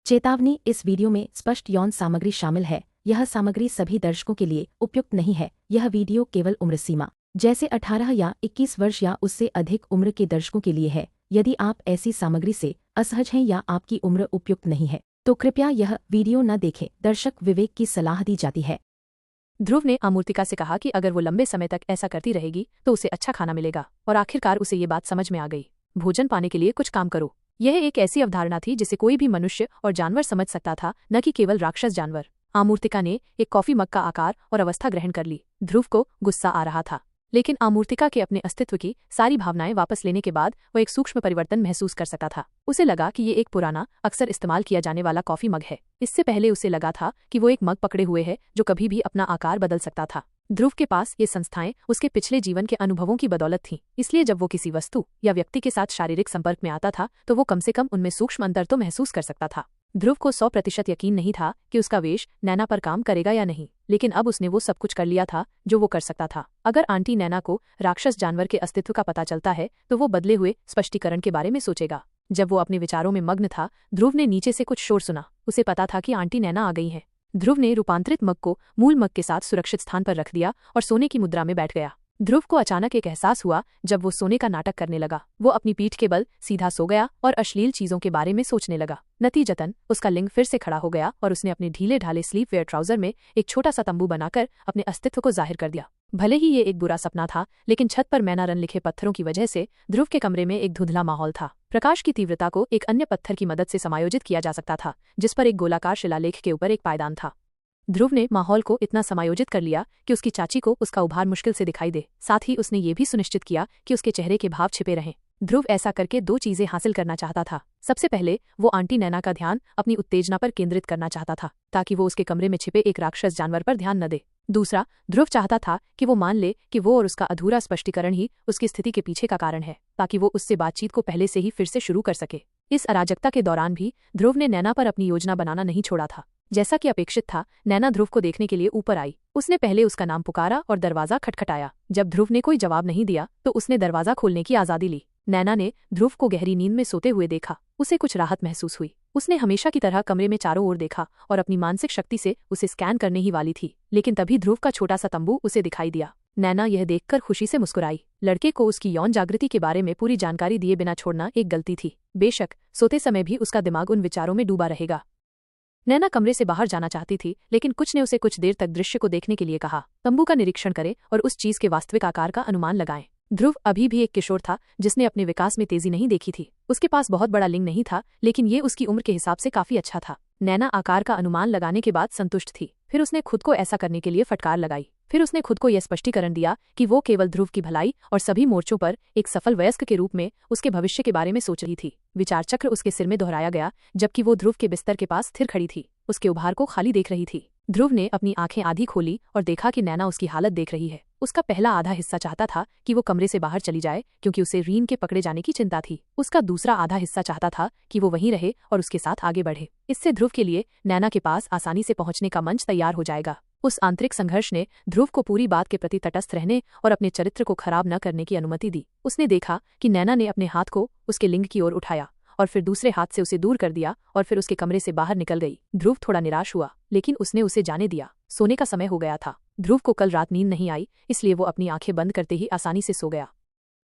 चेतावनी, इस वीडियो में स्पष्ट यौन सामग्री शामिल है। यह सामग्री सभी दर्शकों के लिए उपयुक्त नहीं है। यह वीडियो केवल उम्र सीमा जैसे 18 या 21 वर्ष या उससे अधिक उम्र के दर्शकों के लिए है। यदि आप ऐसी सामग्री से असहज हैं या आपकी उम्र उपयुक्त नहीं है तो कृपया यह वीडियो न देखें। दर्शक विवेक की सलाह दी जाती है। ध्रुव ने अमूर्तिका से कहा कि अगर वो लंबे समय तक ऐसा करती रहेगी तो उसे अच्छा खाना मिलेगा, और आखिरकार उसे ये बात समझ में आ गई। भोजन पाने के लिए कुछ काम करो। यह एक ऐसी अवधारणा थी जिसे कोई भी मनुष्य और जानवर समझ सकता था, न कि केवल राक्षस जानवर। आमूर्तिका ने एक कॉफी मग का आकार और अवस्था ग्रहण कर ली। ध्रुव को गुस्सा आ रहा था, लेकिन आमूर्तिका के अपने अस्तित्व की सारी भावनाएं वापस लेने के बाद वह एक सूक्ष्म परिवर्तन महसूस कर सकता था। उसे लगा कि ये एक पुराना, अक्सर इस्तेमाल किया जाने वाला कॉफी मग है। इससे पहले उसे लगा था कि वो एक मग पकड़े हुए है जो कभी भी अपना आकार बदल सकता था। ध्रुव के पास ये संस्थाएं उसके पिछले जीवन के अनुभवों की बदौलत थीं, इसलिए जब वो किसी वस्तु या व्यक्ति के साथ शारीरिक संपर्क में आता था तो वो कम से कम उनमें सूक्ष्म अंतर तो महसूस कर सकता था। ध्रुव को 100% यकीन नहीं था कि उसका वेश नैना पर काम करेगा या नहीं, लेकिन अब उसने वो सब कुछ कर लिया था जो वो कर सकता था। अगर आंटी नैना को राक्षस जानवर के अस्तित्व का पता चलता है तो वो बदले हुए स्पष्टीकरण के बारे में सोचेगा। जब वो अपने विचारों में मग्न था, ध्रुव ने नीचे से कुछ शोर सुना। उसे पता था कि आंटी नैना आ गई हैं। ध्रुव ने रूपांतरित मग को मूल मग के साथ सुरक्षित स्थान पर रख दिया और सोने की मुद्रा में बैठ गया। ध्रुव को अचानक एक एहसास हुआ जब वो सोने का नाटक करने लगा। वो अपनी पीठ के बल सीधा सो गया और अश्लील चीजों के बारे में सोचने लगा। नतीजतन उसका लिंग फिर से खड़ा हो गया और उसने अपने ढीले ढाले स्लीप वेयर ट्राउजर में एक छोटा सा तंबू बनाकर अपने अस्तित्व को जाहिर कर दिया। भले ही ये एक बुरा सपना था, लेकिन छत पर मैना रन लिखे पत्थरों की वजह से ध्रुव के कमरे में एक धुंधला माहौल था। प्रकाश की तीव्रता को एक अन्य पत्थर की मदद से समायोजित किया जा सकता था, जिस पर एक गोलाकार शिलालेख के ऊपर एक पायदान था। ध्रुव ने माहौल को इतना समायोजित कर लिया कि उसकी चाची को उसका उभार मुश्किल से दिखाई दे। साथ ही उसने ये भी सुनिश्चित किया कि उसके चेहरे के भाव छिपे रहें। ध्रुव ऐसा करके 2 चीजें हासिल करना चाहता था। सबसे पहले वो आंटी नैना का ध्यान अपनी उत्तेजना पर केंद्रित करना चाहता था, ताकि वो उसके कमरे में छिपे एक राक्षस जानवर पर ध्यान न दे। दूसरा, ध्रुव चाहता था कि वो मान ले कि वो और उसका अधूरा स्पष्टीकरण ही उसकी स्थिति के पीछे का कारण है, ताकि वो उससे बातचीत को पहले से ही फिर से शुरू कर सके। इस अराजकता के दौरान भी ध्रुव ने नैना पर अपनी योजना बनाना नहीं छोड़ा था। जैसा कि अपेक्षित था, नैना ध्रुव को देखने के लिए ऊपर आई। उसने पहले उसका नाम पुकारा और दरवाजा खटखटाया। जब ध्रुव ने कोई जवाब नहीं दिया तो उसने दरवाजा खोलने की आजादी ली। नैना ने ध्रुव को गहरी नींद में सोते हुए देखा। उसे कुछ राहत महसूस हुई। उसने हमेशा की तरह कमरे में चारों ओर देखा और अपनी मानसिक शक्ति से उसे स्कैन करने ही वाली थी, लेकिन तभी ध्रुव का छोटा सा तंबू उसे दिखाई दिया। नैना यह देखकर खुशी से मुस्कुराई। लड़के को उसकी यौन जागृति के बारे में पूरी जानकारी दिए बिना छोड़ना एक गलती थी। बेशक सोते समय भी उसका दिमाग उन विचारों में डूबा रहेगा। नैना कमरे से बाहर जाना चाहती थी, लेकिन कुछ ने उसे कुछ देर तक दृश्य को देखने के लिए कहा। तंबू का निरीक्षण करें और उस चीज के वास्तविक आकार का अनुमान लगाएं। ध्रुव अभी भी एक किशोर था जिसने अपने विकास में तेजी नहीं देखी थी। उसके पास बहुत बड़ा लिंग नहीं था, लेकिन ये उसकी उम्र के हिसाब से काफी अच्छा था। नैना आकार का अनुमान लगाने के बाद संतुष्ट थी। फिर उसने खुद को ऐसा करने के लिए फटकार लगाई। फिर उसने खुद को यह स्पष्टीकरण दिया कि वो केवल ध्रुव की भलाई और सभी मोर्चों पर एक सफल वयस्क के रूप में उसके भविष्य के बारे में सोच रही थी। विचार चक्र उसके सिर में दोहराया गया जबकि वो ध्रुव के बिस्तर के पास स्थिर खड़ी थी, उसके उभार को खाली देख रही थी। ध्रुव ने अपनी आंखें आधी खोली और देखा कि नैना उसकी हालत देख रही है। उसका पहला आधा हिस्सा चाहता था कि वो कमरे से बाहर चली जाए, क्योंकि उसे रीन के पकड़े जाने की चिंता थी। उसका दूसरा आधा हिस्सा चाहता था कि वो वहीं रहे और उसके साथ आगे बढ़े। इससे ध्रुव के लिए नैना के पास आसानी से पहुंचने का मंच तैयार हो जाएगा। उस आंतरिक संघर्ष ने ध्रुव को पूरी बात के प्रति तटस्थ रहने और अपने चरित्र को खराब न करने की अनुमति दी। उसने देखा कि नैना ने अपने हाथ को उसके लिंग की ओर उठाया और फिर दूसरे हाथ से उसे दूर कर दिया और फिर उसके कमरे से बाहर निकल गई। ध्रुव थोड़ा निराश हुआ, लेकिन उसने उसे जाने दिया। सोने का समय हो गया था। ध्रुव को कल रात नींद नहीं आई, इसलिए वो अपनी आंखें बंद करते ही आसानी से सो गया।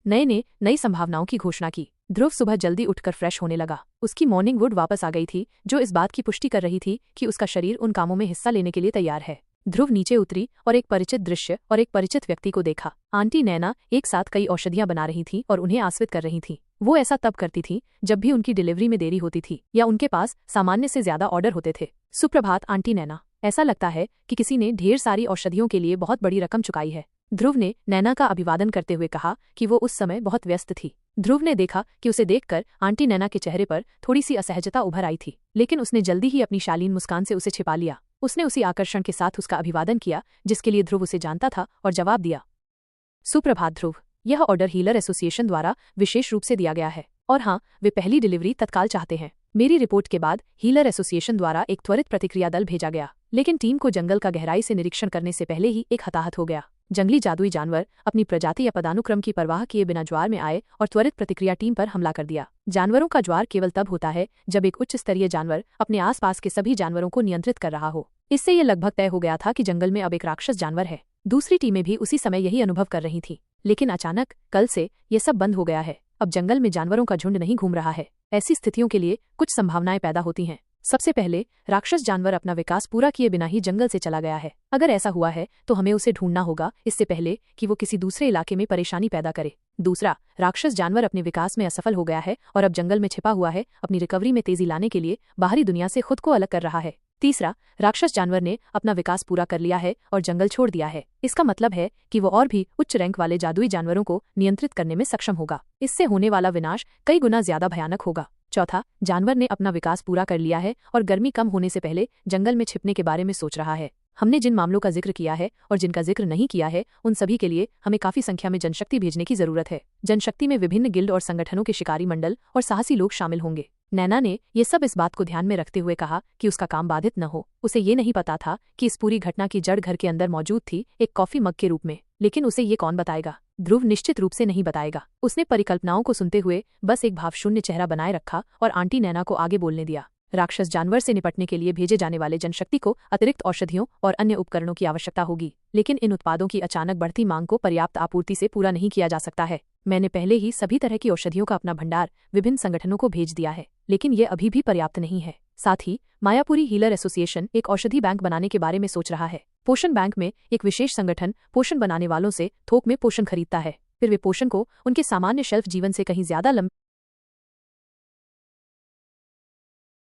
नई संभावनाओं की घोषणा की। ध्रुव सुबह जल्दी उठकर फ्रेश होने लगा। उसकी मॉर्निंग वुड वापस आ गई थी, जो इस बात की पुष्टि कर रही थी कि उसका शरीर उन कामों में हिस्सा लेने के लिए तैयार है। ध्रुव नीचे उतरी और एक परिचित दृश्य और एक परिचित व्यक्ति को देखा। आंटी नैना एक साथ कई औषधियां बना रही थीं और उन्हें आश्वित कर रही थीं। वो ऐसा तब करती थीं जब भी उनकी डिलीवरी में देरी होती थी या उनके पास सामान्य से ज्यादा ऑर्डर होते थे। सुप्रभात आंटी नैना, ऐसा लगता है कि किसी ने ढेर सारी औषधियों के लिए बहुत बड़ी रकम चुकाई है। ध्रुव ने नैना का अभिवादन करते हुए कहा कि वो उस समय बहुत व्यस्त थी। ध्रुव ने देखा कि उसे देखकर आंटी नैना के चेहरे पर थोड़ी सी असहजता उभर आई थी, लेकिन उसने जल्दी ही अपनी शालीन मुस्कान से उसे छिपा लिया। उसने उसी आकर्षण के साथ उसका अभिवादन किया जिसके लिए ध्रुव उसे जानता था और जवाब दिया, सुप्रभात ध्रुव, यह ऑर्डर हीलर एसोसिएशन द्वारा विशेष रूप से दिया गया है और हाँ, वे पहली डिलीवरी तत्काल चाहते हैं। मेरी रिपोर्ट के बाद हीलर एसोसिएशन द्वारा एक त्वरित प्रतिक्रिया दल भेजा गया, लेकिन टीम को जंगल का गहराई से निरीक्षण करने से पहले ही एक हताहत हो गया। जंगली जादुई जानवर अपनी प्रजाति या पदानुक्रम की परवाह किए बिना ज्वार में आए और त्वरित प्रतिक्रिया टीम पर हमला कर दिया। जानवरों का ज्वार केवल तब होता है जब एक उच्च स्तरीय जानवर अपने आसपास के सभी जानवरों को नियंत्रित कर रहा हो। इससे ये लगभग तय हो गया था कि जंगल में अब एक राक्षस जानवर है। दूसरी टीमें भी उसी समय यही अनुभव कर रही थीं। लेकिन अचानक कल से ये सब बंद हो गया है। अब जंगल में जानवरों का झुंड नहीं घूम रहा है। ऐसी स्थितियों के लिए कुछ संभावनाएं पैदा होती हैं। सबसे पहले, राक्षस जानवर अपना विकास पूरा किए बिना ही जंगल से चला गया है। अगर ऐसा हुआ है तो हमें उसे ढूंढना होगा इससे पहले कि वो किसी दूसरे इलाके में परेशानी पैदा करे। दूसरा, राक्षस जानवर अपने विकास में असफल हो गया है और अब जंगल में छिपा हुआ है, अपनी रिकवरी में तेजी लाने के लिए बाहरी दुनिया से खुद को अलग कर रहा है। तीसरा, राक्षस जानवर ने अपना विकास पूरा कर लिया है और जंगल छोड़ दिया है। इसका मतलब है कि वो और भी उच्च रैंक वाले जादुई जानवरों को नियंत्रित करने में सक्षम होगा। इससे होने वाला विनाश कई गुना ज्यादा भयानक होगा। चौथा, जानवर ने अपना विकास पूरा कर लिया है और गर्मी कम होने से पहले जंगल में छिपने के बारे में सोच रहा है। हमने जिन मामलों का जिक्र किया है और जिनका जिक्र नहीं किया है, उन सभी के लिए हमें काफी संख्या में जनशक्ति भेजने की जरूरत है। जनशक्ति में विभिन्न गिल्ड और संगठनों के शिकारी मंडल और साहसी लोग शामिल होंगे। नैना ने ये सब इस बात को ध्यान में रखते हुए कहा कि उसका काम बाधित न हो। उसे ये नहीं पता था कि इस पूरी घटना की जड़ घर के अंदर मौजूद थी, एक कॉफी मग के रूप में। लेकिन उसे ये कौन बताएगा? ध्रुव निश्चित रूप से नहीं बताएगा। उसने परिकल्पनाओं को सुनते हुए बस एक भावशून्य चेहरा बनाए रखा और आंटी नैना को आगे बोलने दिया। राक्षस जानवर से निपटने के लिए भेजे जाने वाले जनशक्ति को अतिरिक्त औषधियों और अन्य उपकरणों की आवश्यकता होगी, लेकिन इन उत्पादों की अचानक बढ़ती मांग को पर्याप्त आपूर्ति से पूरा नहीं किया जा सकता है। मैंने पहले ही सभी तरह की औषधियों का अपना भंडार विभिन्न संगठनों को भेज दिया है, लेकिन ये अभी भी पर्याप्त नहीं है। साथ ही मायापुरी हीलर एसोसिएशन एक औषधि बैंक बनाने के बारे में सोच रहा है। पोषण बैंक में एक विशेष संगठन पोषण बनाने वालों से थोक में पोषण खरीदता है, फिर वे पोषण को उनके सामान्य शेल्फ जीवन से कहीं ज्यादा लंबे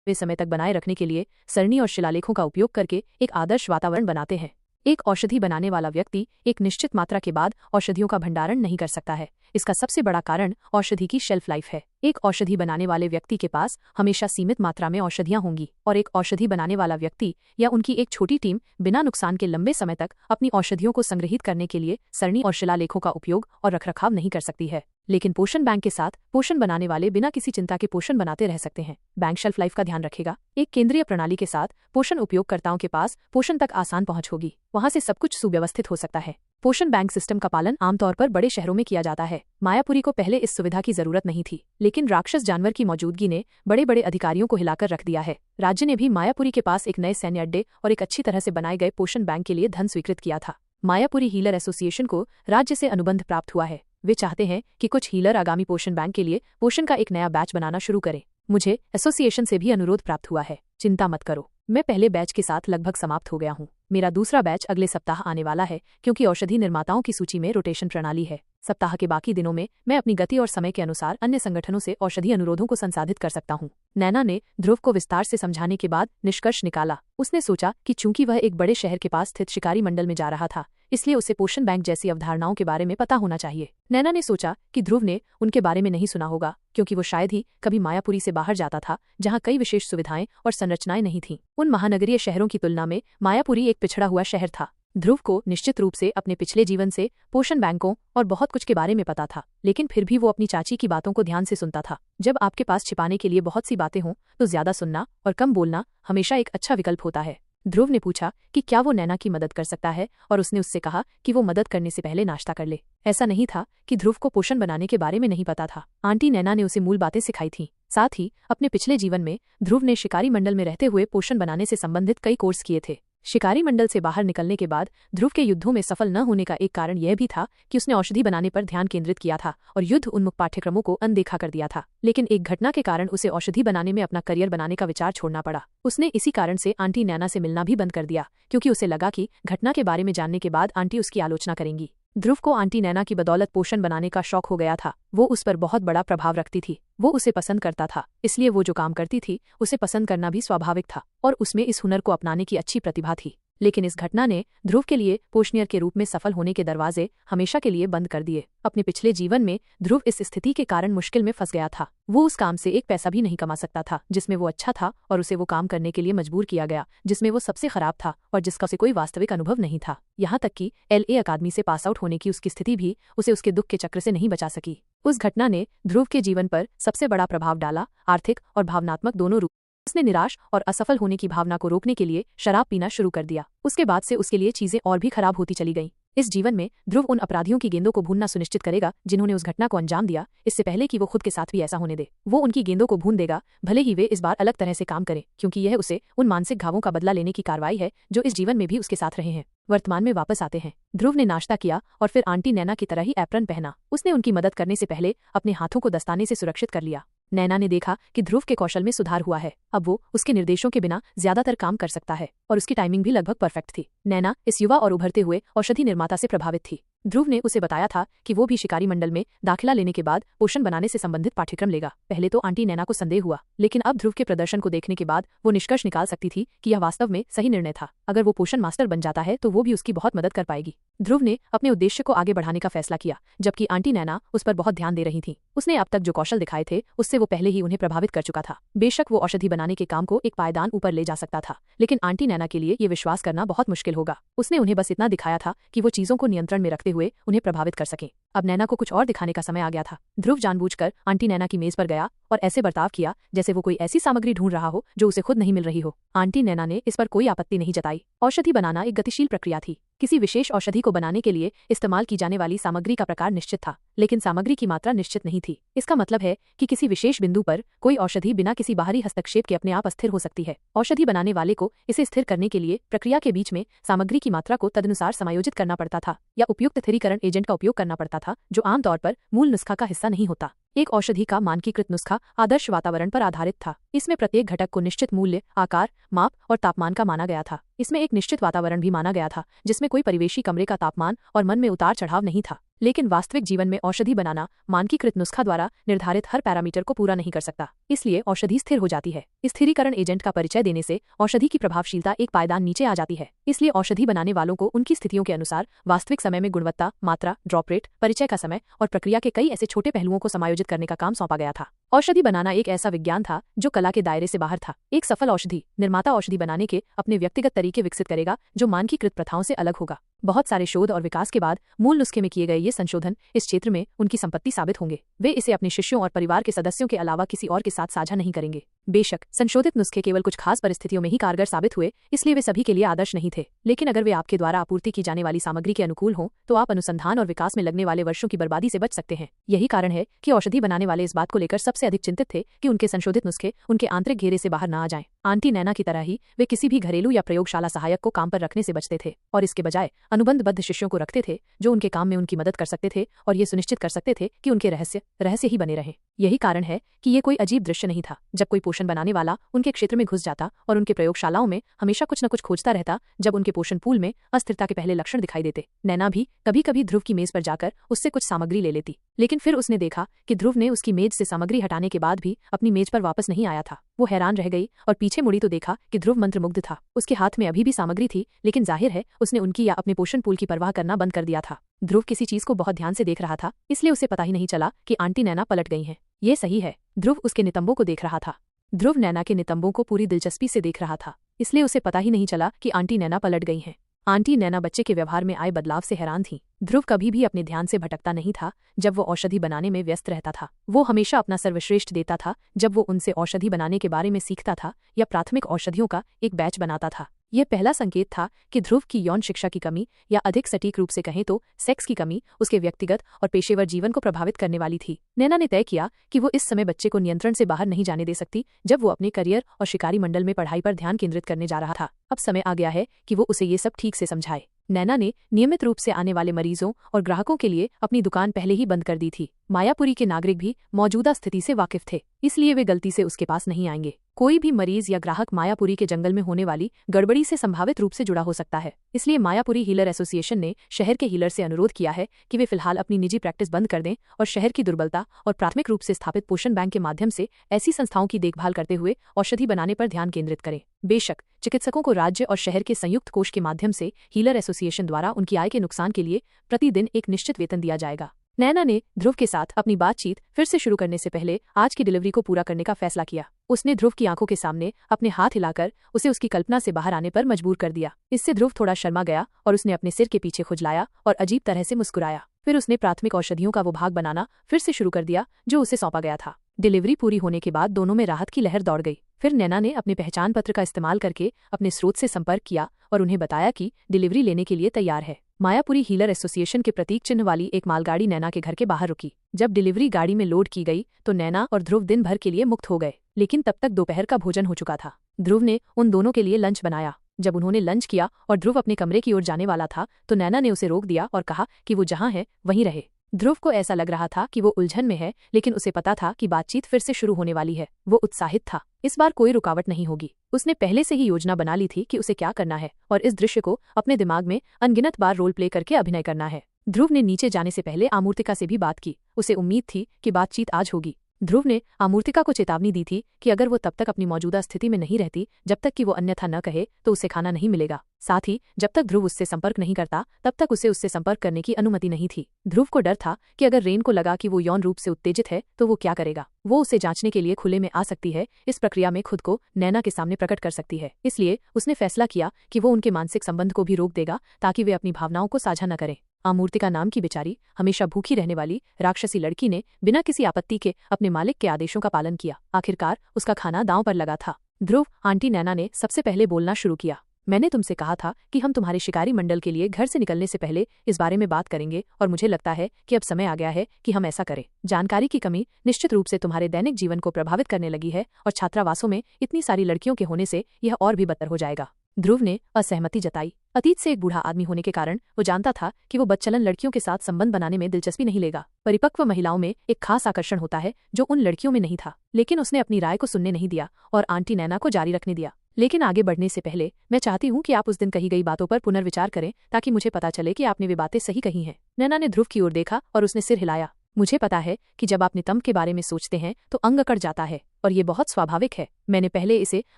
समय तक बनाए रखने के लिए सरणी और शिलालेखों का उपयोग करके एक आदर्श वातावरण बनाते हैं। एक औषधि बनाने वाला व्यक्ति एक निश्चित मात्रा के बाद औषधियों का भंडारण नहीं कर सकता है। इसका सबसे बड़ा कारण औषधि की शेल्फ लाइफ है। एक औषधि बनाने वाले व्यक्ति के पास हमेशा सीमित मात्रा में औषधियां होंगी और एक औषधि बनाने वाला व्यक्ति या उनकी एक छोटी टीम बिना नुकसान के लंबे समय तक अपनी औषधियों को संग्रहित करने के लिए सरणी और शिलालेखों का उपयोग और रखरखाव नहीं कर सकती है। लेकिन पोषण बैंक के साथ पोषण बनाने वाले बिना किसी चिंता के पोषण बनाते रह सकते हैं। बैंक शेल्फ लाइफ का ध्यान रखेगा। एक केंद्रीय प्रणाली के साथ पोषण उपयोगकर्ताओं के पास पोषण तक आसान पहुंच होगी। वहां से सब कुछ सुव्यवस्थित हो सकता है। पोषण बैंक सिस्टम का पालन आमतौर पर बड़े शहरों में किया जाता है। मायापुरी को पहले इस सुविधा की जरूरत नहीं थी, लेकिन राक्षस जानवर की मौजूदगी ने बड़े बड़े अधिकारियों को हिलाकर रख दिया है। राज्य ने भी मायापुरी के पास एक नए सैन्य अड्डे और एक अच्छी तरह से बनाए गए पोषण बैंक के लिए धन स्वीकृत किया था। मायापुरी हीलर एसोसिएशन को राज्य से अनुबंध प्राप्त हुआ है। वे चाहते हैं कि कुछ हीलर आगामी पोषण बैंक के लिए पोषण का एक नया बैच बनाना शुरू करें। मुझे एसोसिएशन से भी अनुरोध प्राप्त हुआ है। चिंता मत करो, मैं पहले बैच के साथ लगभग समाप्त हो गया हूँ। मेरा दूसरा बैच अगले सप्ताह आने वाला है, क्योंकि औषधि निर्माताओं की सूची में रोटेशन प्रणाली है। सप्ताह के बाकी दिनों में मैं अपनी गति और समय के अनुसार अन्य संगठनों से औषधि अनुरोधों को संसाधित कर सकता हूँ। नैना ने ध्रुव को विस्तार से समझाने के बाद निष्कर्ष निकाला। उसने सोचा कि चूंकि वह एक बड़े शहर के पास स्थित शिकारी मंडल में जा रहा था, इसलिए उसे पोषण बैंक जैसी अवधारणाओं के बारे में पता होना चाहिए। नैना ने सोचा कि ध्रुव ने उनके बारे में नहीं सुना होगा, क्योंकि वो शायद ही कभी मायापुरी से बाहर जाता था, जहाँ कई विशेष सुविधाएं और संरचनाएं नहीं थीं। उन महानगरीय शहरों की तुलना में मायापुरी एक पिछड़ा हुआ शहर था। ध्रुव को निश्चित रूप से अपने पिछले जीवन से पोषण बैंकों और बहुत कुछ के बारे में पता था, लेकिन फिर भी वो अपनी चाची की बातों को ध्यान से सुनता था। जब आपके पास छिपाने के लिए बहुत सी बातें हों, तो ज्यादा सुनना और कम बोलना हमेशा एक अच्छा विकल्प होता है। ध्रुव ने पूछा कि क्या वो नैना की मदद कर सकता है, और उसने उससे कहा कि वो मदद करने से पहले नाश्ता कर ले। ऐसा नहीं था कि ध्रुव को पोषण बनाने के बारे में नहीं पता था। आंटी नैना ने उसे मूल बातें सिखाई थीं। साथ ही अपने पिछले जीवन में ध्रुव ने शिकारी मंडल में रहते हुए पोषण बनाने से संबंधित कई कोर्स किए थे। शिकारी मंडल से बाहर निकलने के बाद ध्रुव के युद्धों में सफल न होने का एक कारण यह भी था कि उसने औषधि बनाने पर ध्यान केंद्रित किया था और युद्ध उन्मुख पाठ्यक्रमों को अनदेखा कर दिया था। लेकिन एक घटना के कारण उसे औषधि बनाने में अपना करियर बनाने का विचार छोड़ना पड़ा। उसने इसी कारण से आंटी नैना से मिलना भी बंद कर दिया, क्योंकि उसे लगा कि घटना के बारे में जानने के बाद आंटी उसकी आलोचना करेंगी। ध्रुव को आंटी नैना की बदौलत पोषण बनाने का शौक हो गया था। वो उस पर बहुत बड़ा प्रभाव रखती थी। वो उसे पसंद करता था, इसलिए वो जो काम करती थी उसे पसंद करना भी स्वाभाविक था, और उसमें इस हुनर को अपनाने की अच्छी प्रतिभा थी। लेकिन इस घटना ने ध्रुव के लिए पोषणीयर के रूप में सफल होने के दरवाजे हमेशा के लिए बंद कर दिए। अपने पिछले जीवन में ध्रुव इस स्थिति के कारण मुश्किल में फंस गया था। वो उस काम से एक पैसा भी नहीं कमा सकता था जिसमें वो अच्छा था, और उसे वो काम करने के लिए मजबूर किया गया जिसमें वो सबसे खराब था और जिसका उसे कोई वास्तविक अनुभव नहीं था। यहाँ तक कि LA अकादमी से पास आउट होने की उसकी स्थिति भी उसे उसके दुख के चक्र से नहीं बचा सकी। उस घटना ने ध्रुव के जीवन पर सबसे बड़ा प्रभाव डाला, आर्थिक और भावनात्मक दोनों रूप। उसने निराश और असफल होने की भावना को रोकने के लिए शराब पीना शुरू कर दिया। उसके बाद से उसके लिए चीजें और भी खराब होती चली गईं। इस जीवन में ध्रुव उन अपराधियों की गेंदों को भूनना सुनिश्चित करेगा जिन्होंने उस घटना को अंजाम दिया, इससे पहले कि वो खुद के साथ भी ऐसा होने दे। वो उनकी गेंदों को भून देगा, भले ही वे इस बार अलग तरह से काम करें, क्योंकि यह उसे उन मानसिक घावों का बदला लेने की कार्रवाई है जो इस जीवन में भी उसके साथ रहे हैं। वर्तमान में वापस आते हैं। ध्रुव ने नाश्ता किया और फिर आंटी नैना की तरह ही एप्रन पहना। उसने उनकी मदद करने से पहले अपने हाथों को दस्ताने से सुरक्षित कर लिया। नैना ने देखा कि ध्रुव के कौशल में सुधार हुआ है। अब वो उसके निर्देशों के बिना ज्यादातर काम कर सकता है और उसकी टाइमिंग भी लगभग परफेक्ट थी। नैना इस युवा और उभरते हुए औषधि निर्माता से प्रभावित थी। ध्रुव ने उसे बताया था कि वो भी शिकारी मंडल में दाखिला लेने के बाद पोषण बनाने से संबंधित पाठ्यक्रम लेगा। पहले तो आंटी नैना को संदेह हुआ, लेकिन अब ध्रुव के प्रदर्शन को देखने के बाद वो निष्कर्ष निकाल सकती थी कि यह वास्तव में सही निर्णय था। अगर वो पोषण मास्टर बन जाता है तो वो भी उसकी बहुत मदद कर पाएगी। ध्रुव ने अपने उद्देश्य को आगे बढ़ाने का फैसला किया, जबकि आंटी नैना उस पर बहुत ध्यान दे रही थी। उसने अब तक जो कौशल दिखाए थे उससे वो पहले ही उन्हें प्रभावित कर चुका था। बेशक वो औषधि बनाने के काम को एक पायदान ऊपर ले जा सकता था, लेकिन आंटी नैना के लिए ये विश्वास करना बहुत मुश्किल होगा। उसने उन्हें बस इतना दिखाया था कि वो चीजों को नियंत्रण में रखते हुए उन्हें प्रभावित कर सकें। अब नैना को कुछ और दिखाने का समय आ गया था। ध्रुव जानबूझकर आंटी नैना की मेज पर गया और ऐसे बर्ताव किया जैसे वो कोई ऐसी सामग्री ढूंढ रहा हो जो उसे खुद नहीं मिल रही हो। आंटी नैना ने इस पर कोई आपत्ति नहीं जताई। औषधि बनाना एक गतिशील प्रक्रिया थी। किसी विशेष औषधि को बनाने के लिए इस्तेमाल की जाने वाली सामग्री का प्रकार निश्चित था, लेकिन सामग्री की मात्रा निश्चित नहीं थी। इसका मतलब है कि किसी विशेष बिंदु पर कोई औषधि बिना किसी बाहरी हस्तक्षेप के अपने आप अस्थिर हो सकती है। औषधि बनाने वाले को इसे स्थिर करने के लिए प्रक्रिया के बीच में सामग्री की मात्रा को तदनुसार समायोजित करना पड़ता था या उपयुक्त स्थिरीकरण एजेंट का उपयोग करना पड़ता था, जो आमतौर पर मूल नुस्खा का हिस्सा नहीं होता। एक औषधि का मानकीकृत नुस्खा आदर्श वातावरण पर आधारित था। इसमें प्रत्येक घटक को निश्चित मूल्य, आकार, माप और तापमान का माना गया था। इसमें एक निश्चित वातावरण भी माना गया था जिसमें कोई परिवेशी कमरे का तापमान और मन में उतार चढ़ाव नहीं था। लेकिन वास्तविक जीवन में औषधि बनाना मानकीकृत नुस्खा द्वारा निर्धारित हर पैरामीटर को पूरा नहीं कर सकता, इसलिए औषधि स्थिर हो जाती है। स्थिरीकरण एजेंट का परिचय देने से औषधि की प्रभावशीलता एक पायदान नीचे आ जाती है। इसलिए औषधि बनाने वालों को उनकी स्थितियों के अनुसार वास्तविक समय में गुणवत्ता, मात्रा, ड्रॉप रेट, परिचय का समय और प्रक्रिया के कई ऐसे छोटे पहलुओं को समायोजित करने का काम सौंपा गया था। औषधि बनाना एक ऐसा विज्ञान था जो कला के दायरे से बाहर था। एक सफल औषधि निर्माता औषधि बनाने के अपने व्यक्तिगत तरीके विकसित करेगा जो मानकीकृत प्रथाओं से अलग होगा। बहुत सारे शोध और विकास के बाद मूल नुस्खे में किए गए ये संशोधन इस क्षेत्र में उनकी संपत्ति साबित होंगे। वे इसे अपने शिष्यों और परिवार के सदस्यों के अलावा किसी और के साथ साझा नहीं करेंगे। बेशक संशोधित नुस्खे केवल कुछ खास परिस्थितियों में ही कारगर साबित हुए, इसलिए वे सभी के लिए आदर्श नहीं थे। लेकिन अगर वे आपके द्वारा आपूर्ति की जाने वाली सामग्री के अनुकूल हों तो आप अनुसंधान और विकास में लगने वाले वर्षों की बर्बादी से बच सकते हैं। यही कारण है कि औषधि बनाने वाले इस बात को लेकर सबसे अधिक चिंतित थे कि उनके संशोधित नुस्खे उनके आंतरिक घेरे से बाहर न आ जाएं। आंटी नैना की तरह ही वे किसी भी घरेलू या प्रयोगशाला सहायक को काम पर रखने से बचते थे और इसके बजाय अनुबंधबद्ध शिष्यों को रखते थे जो उनके काम में उनकी मदद कर सकते थे और ये सुनिश्चित कर सकते थे कि उनके रहस्य ही बने रहें। यही कारण है कि ये कोई अजीब दृश्य नहीं था जब कोई पोषण बनाने वाला उनके क्षेत्र में घुस जाता और उनके प्रयोगशालाओं में हमेशा कुछ न कुछ खोजता रहता जब उनके पोषण पूल में अस्थिरता के पहले लक्षण दिखाई देते। नैना भी कभी कभी ध्रुव की मेज पर जाकर उससे कुछ सामग्री ले लेती, लेकिन फिर उसने देखा कि ध्रुव ने उसकी मेज से सामग्री हटाने के बाद भी अपनी मेज पर वापस नहीं आया था। वो हैरान रह गई और पीछे मुड़ी तो देखा कि ध्रुव मंत्रमुग्ध था। उसके हाथ में अभी भी सामग्री थी, लेकिन जाहिर है उसने उनकी या अपने पोषण पूल की परवाह करना बंद कर दिया था। ध्रुव किसी चीज को बहुत ध्यान से देख रहा था, इसलिए उसे पता ही नहीं चला कि आंटी नैना पलट गई हैं। ये सही है, ध्रुव उसके नितंबों को देख रहा था। ध्रुव नैना के नितंबों को पूरी दिलचस्पी से देख रहा था, इसलिए उसे पता ही नहीं चला कि आंटी नैना पलट गई हैं। आंटी नैना बच्चे के व्यवहार में आए बदलाव से हैरान थी। ध्रुव कभी भी अपने ध्यान से भटकता नहीं था जब वो औषधि बनाने में व्यस्त रहता था। वो हमेशा अपना सर्वश्रेष्ठ देता था जब वो उनसे औषधि बनाने के बारे में सीखता था या प्राथमिक औषधियों का एक बैच बनाता था। यह पहला संकेत था कि ध्रुव की यौन शिक्षा की कमी या अधिक सटीक रूप से कहें तो सेक्स की कमी उसके व्यक्तिगत और पेशेवर जीवन को प्रभावित करने वाली थी। नैना ने तय किया कि वो इस समय बच्चे को नियंत्रण से बाहर नहीं जाने दे सकती जब वो अपने करियर और शिकारी मंडल में पढ़ाई पर ध्यान केंद्रित करने जा रहा था। अब समय आ गया है कि वो उसे ये सब ठीक से समझाए। नैना ने नियमित रूप से आने वाले मरीजों और ग्राहकों के लिए अपनी दुकान पहले ही बंद कर दी थी। मायापुरी के नागरिक भी मौजूदा स्थिति से वाकिफ थे, इसलिए वे गलती से उसके पास नहीं आएंगे। कोई भी मरीज या ग्राहक मायापुरी के जंगल में होने वाली गड़बड़ी से संभावित रूप से जुड़ा हो सकता है। इसलिए मायापुरी हीलर एसोसिएशन ने शहर के हीलर से अनुरोध किया है कि वे फिलहाल अपनी निजी प्रैक्टिस बंद कर दें और शहर की दुर्बलता और प्राथमिक रूप से स्थापित पोषण बैंक के माध्यम से ऐसी संस्थाओं की देखभाल करते हुए औषधि बनाने पर ध्यान केंद्रित करें। बेशक चिकित्सकों को राज्य और शहर के संयुक्त कोष के माध्यम से हीलर एसोसिएशन द्वारा उनकी आय के नुकसान के लिए प्रतिदिन एक निश्चित वेतन दिया जाएगा। नैना ने ध्रुव के साथ अपनी बातचीत फिर से शुरू करने से पहले आज की डिलीवरी को पूरा करने का फैसला किया। उसने ध्रुव की आंखों के सामने अपने हाथ हिलाकर उसे उसकी कल्पना से बाहर आने पर मजबूर कर दिया। इससे ध्रुव थोड़ा शर्मा गया और उसने अपने सिर के पीछे खुजलाया और अजीब तरह से मुस्कुराया। फिर उसने प्राथमिक औषधियों का वो भाग बनाना फिर से शुरू कर दिया जो उसे सौंपा गया था। डिलीवरी पूरी होने के बाद दोनों में राहत की लहर दौड़ गई। फिर नैना ने अपने पहचान पत्र का इस्तेमाल करके अपने स्रोत से संपर्क किया और उन्हें बताया कि डिलीवरी लेने के लिए तैयार है। मायापुरी हीलर एसोसिएशन के प्रतीक चिन्ह वाली एक मालगाड़ी नैना के घर के बाहर रुकी। जब डिलीवरी गाड़ी में लोड की गई तो नैना और ध्रुव दिन भर के लिए मुक्त हो गए, लेकिन तब तक दोपहर का भोजन हो चुका था। ध्रुव ने उन दोनों के लिए लंच बनाया। जब उन्होंने लंच किया और ध्रुव अपने कमरे की ओर जाने वाला था तो नैना ने उसे रोक दिया और कहा कि वो जहां है वहीं रहे। ध्रुव को ऐसा लग रहा था कि वो उलझन में है, लेकिन उसे पता था कि बातचीत फिर से शुरू होने वाली है। वो उत्साहित था, इस बार कोई रुकावट नहीं होगी। उसने पहले से ही योजना बना ली थी कि उसे क्या करना है और इस दृश्य को अपने दिमाग में अनगिनत बार रोल प्ले करके अभिनय करना है। ध्रुव ने नीचे जाने से पहले आमूर्तिका से भी बात की। उसे उम्मीद थी कि बातचीत आज होगी। ध्रुव ने आमूर्तिका को चेतावनी दी थी कि अगर वो तब तक अपनी मौजूदा स्थिति में नहीं रहती जब तक कि वो अन्यथा न कहे तो उसे खाना नहीं मिलेगा। साथ ही जब तक ध्रुव उससे संपर्क नहीं करता तब तक उसे उससे संपर्क करने की अनुमति नहीं थी। ध्रुव को डर था कि अगर रेन को लगा कि वो यौन रूप से उत्तेजित है तो वो क्या करेगा। वो उसे जांचने के लिए खुले में आ सकती है, इस प्रक्रिया में खुद को नैना के सामने प्रकट कर सकती है। इसलिए उसने फैसला किया कि वो उनके मानसिक संबंध को भी रोक देगा ताकि वे अपनी भावनाओं को साझा न करें। आमूर्तिका नाम की बेचारी, हमेशा भूखी रहने वाली राक्षसी लड़की ने बिना किसी आपत्ति के अपने मालिक के आदेशों का पालन किया। आखिरकार उसका खाना दांव पर लगा था। ध्रुव, आंटी नैना ने सबसे पहले बोलना शुरू किया। मैंने तुमसे कहा था कि हम तुम्हारे शिकारी मंडल के लिए घर से निकलने से पहले इस बारे में बात करेंगे और मुझे लगता है कि अब समय आ गया है कि हम ऐसा करें। जानकारी की कमी निश्चित रूप से तुम्हारे दैनिक जीवन को प्रभावित करने लगी है और छात्रावासों में इतनी सारी लड़कियों के होने से यह और भी बदतर हो जाएगा। ध्रुव ने असहमति जताई। अतीत से एक बूढ़ा आदमी होने के कारण वो जानता था कि वो बदचलन लड़कियों के साथ संबंध बनाने में दिलचस्पी नहीं लेगा। परिपक्व महिलाओं में एक खास आकर्षण होता है जो उन लड़कियों में नहीं था, लेकिन उसने अपनी राय को सुनने नहीं दिया और आंटी नैना को जारी रखने दिया। लेकिन आगे बढ़ने से पहले मैं चाहती हूँ कि आप उस दिन कही गई बातों पर पुनर्विचार करें ताकि मुझे पता चले कि आपने वे बातें सही कही हैं। नैना ने ध्रुव की ओर देखा और उसने सिर हिलाया। मुझे पता है कि जब आप नितंब के बारे में सोचते हैं तो अंग अकड़ जाता है और ये बहुत स्वाभाविक है। मैंने पहले इसे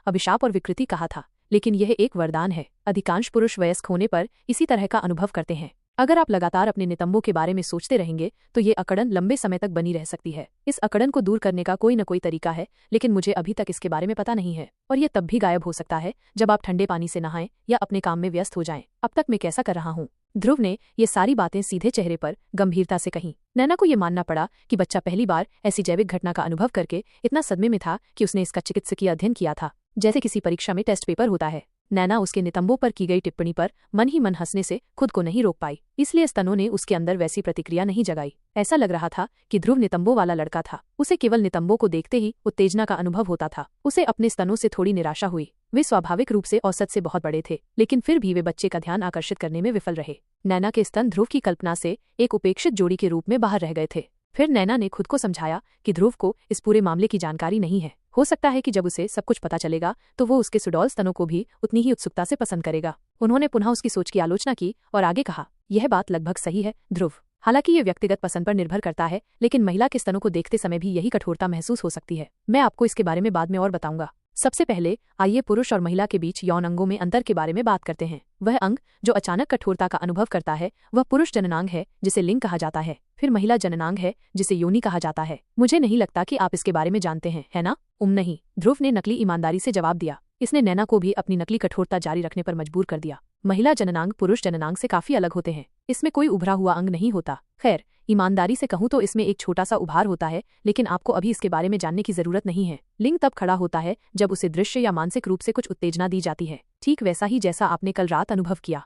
अभिशाप और विकृति कहा था, लेकिन यह एक वरदान है। अधिकांश पुरुष वयस्क होने पर इसी तरह का अनुभव करते हैं। अगर आप लगातार अपने नितंबों के बारे में सोचते रहेंगे तो ये अकड़न लंबे समय तक बनी रह सकती है। इस अकड़न को दूर करने का कोई न कोई तरीका है, लेकिन मुझे अभी तक इसके बारे में पता नहीं है और ये तब भी गायब हो सकता है जब आप ठंडे पानी से नहाएं या अपने काम में व्यस्त हो जाएं। अब तक मैं कैसा कर रहा हूँ? ध्रुव ने ये सारी बातें सीधे चेहरे पर गंभीरता से कहीं। नैना को ये मानना पड़ा कि बच्चा पहली बार ऐसी जैविक घटना का अनुभव करके इतना सदमे में था कि उसने इसका चिकित्सकीय अध्ययन किया था, जैसे किसी परीक्षा में टेस्ट पेपर होता है। नैना उसके नितंबों पर की गई टिप्पणी पर मन ही मन हंसने से खुद को नहीं रोक पाई, इसलिए स्तनों ने उसके अंदर वैसी प्रतिक्रिया नहीं जगाई। ऐसा लग रहा था कि ध्रुव नितंबों वाला लड़का था। उसे केवल नितंबों को देखते ही उत्तेजना का अनुभव होता था। उसे अपने स्तनों से थोड़ी निराशा हुई। वे स्वाभाविक रूप से औसत से बहुत बड़े थे, लेकिन फिर भी वे बच्चे का ध्यान आकर्षित करने में विफल रहे। नैना के स्तन ध्रुव की कल्पना से एक उपेक्षित जोड़ी के रूप में बाहर रह गए थे। फिर नैना ने खुद को समझाया कि ध्रुव को इस पूरे मामले की जानकारी नहीं है। हो सकता है कि जब उसे सब कुछ पता चलेगा तो वो उसके सुडौल स्तनों को भी उतनी ही उत्सुकता से पसंद करेगा। उन्होंने पुनः उसकी सोच की आलोचना की और आगे कहा, यह बात लगभग सही है ध्रुव। हालांकि ये व्यक्तिगत पसंद पर निर्भर करता है, लेकिन महिला के स्तनों को देखते समय भी यही कठोरता महसूस हो सकती है। मैं आपको इसके बारे में बाद में और बताऊंगा। सबसे पहले आइए पुरुष और महिला के बीच यौन अंगों में अंतर के बारे में बात करते हैं। वह अंग जो अचानक कठोरता का अनुभव करता है वह पुरुष जननांग है, जिसे लिंग कहा जाता है। फिर महिला जननांग है, जिसे योनि कहा जाता है। मुझे नहीं लगता कि आप इसके बारे में जानते हैं, है ना? नहीं, ध्रुव ने नकली ईमानदारी से जवाब दिया। इसने नैना को भी अपनी नकली कठोरता जारी रखने पर मजबूर कर दिया। महिला जननांग पुरुष जननांग से काफी अलग होते हैं। इसमें कोई उभरा हुआ अंग नहीं होता। खैर, ईमानदारी से कहूं तो इसमें एक छोटा सा उभार होता है, लेकिन आपको अभी इसके बारे में जानने की जरूरत नहीं है। लिंग तब खड़ा होता है जब उसे दृश्य या मानसिक रूप से कुछ उत्तेजना दी जाती है, ठीक वैसा ही जैसा आपने कल रात अनुभव किया,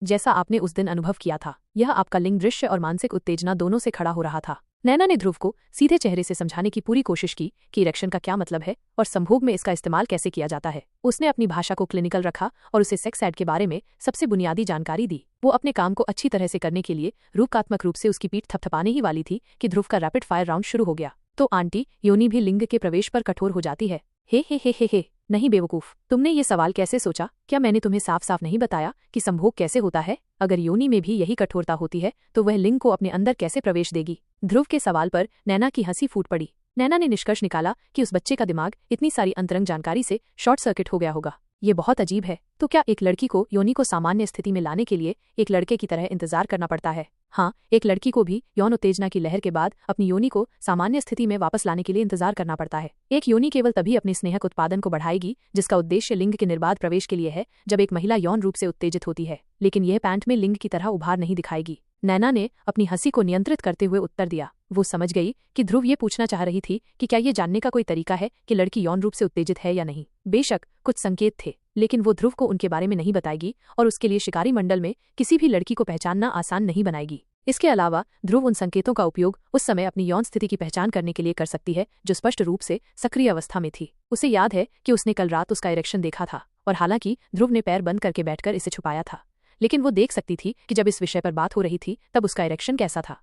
जैसा आपने उस दिन अनुभव किया था। यह आपका लिंग दृश्य और मानसिक उत्तेजना दोनों से खड़ा हो रहा था। नैना ने ध्रुव को सीधे चेहरे से समझाने की पूरी कोशिश की कि इरेक्शन का क्या मतलब है और संभोग में इसका इस्तेमाल कैसे किया जाता है। उसने अपनी भाषा को क्लिनिकल रखा और उसे सेक्स एड के बारे में सबसे बुनियादी जानकारी दी। वो अपने काम को अच्छी तरह से करने के लिए रूपकात्मक रूप से उसकी पीठ थपथपाने ही वाली थी कि ध्रुव का रैपिड फायर राउंड शुरू हो गया। तो आंटी, योनि भी लिंग के प्रवेश पर कठोर हो जाती है? हे, नहीं बेवकूफ, तुमने ये सवाल कैसे सोचा? क्या मैंने तुम्हें साफ साफ नहीं बताया कि संभोग कैसे होता है? अगर योनि में भी यही कठोरता होती है तो वह लिंग को अपने अंदर कैसे प्रवेश देगी? ध्रुव के सवाल पर नैना की हंसी फूट पड़ी। नैना ने निष्कर्ष निकाला कि उस बच्चे का दिमाग इतनी सारी अंतरंग जानकारी से शॉर्ट सर्किट हो गया होगा। ये बहुत अजीब है। तो क्या एक लड़की को योनि को सामान्य स्थिति में लाने के लिए एक लड़के की तरह इंतजार करना पड़ता है? हाँ, एक लड़की को भी यौन उत्तेजना की लहर के बाद अपनी योनि को सामान्य स्थिति में वापस लाने के लिए इंतजार करना पड़ता है। एक योनि केवल तभी अपने स्नेहक उत्पादन को बढ़ाएगी जिसका उद्देश्य लिंग के निर्बाध प्रवेश के लिए है, जब एक महिला यौन रूप से उत्तेजित होती है, लेकिन यह पैंट में लिंग की तरह उभार नहीं दिखाएगी। नैना ने अपनी हंसी को नियंत्रित करते हुए उत्तर दिया। वो समझ गई कि ध्रुव ये पूछना चाह रही थी कि क्या ये जानने का कोई तरीका है कि लड़की यौन रूप से उत्तेजित है या नहीं। बेशक कुछ संकेत थे, लेकिन वो ध्रुव को उनके बारे में नहीं बताएगी और उसके लिए शिकारी मंडल में किसी भी लड़की को पहचानना आसान नहीं बनाएगी। इसके अलावा ध्रुव उन संकेतों का उपयोग उस समय अपनी यौन स्थिति की पहचान करने के लिए कर सकती है जो स्पष्ट रूप से सक्रिय अवस्था में थी। उसे याद है कि उसने कल रात उसका इरेक्शन देखा था और हालांकि ध्रुव ने पैर बंद करके बैठकर इसे छुपाया था, लेकिन वो देख सकती थी कि जब इस विषय पर बात हो रही थी तब उसका इरेक्शन कैसा था।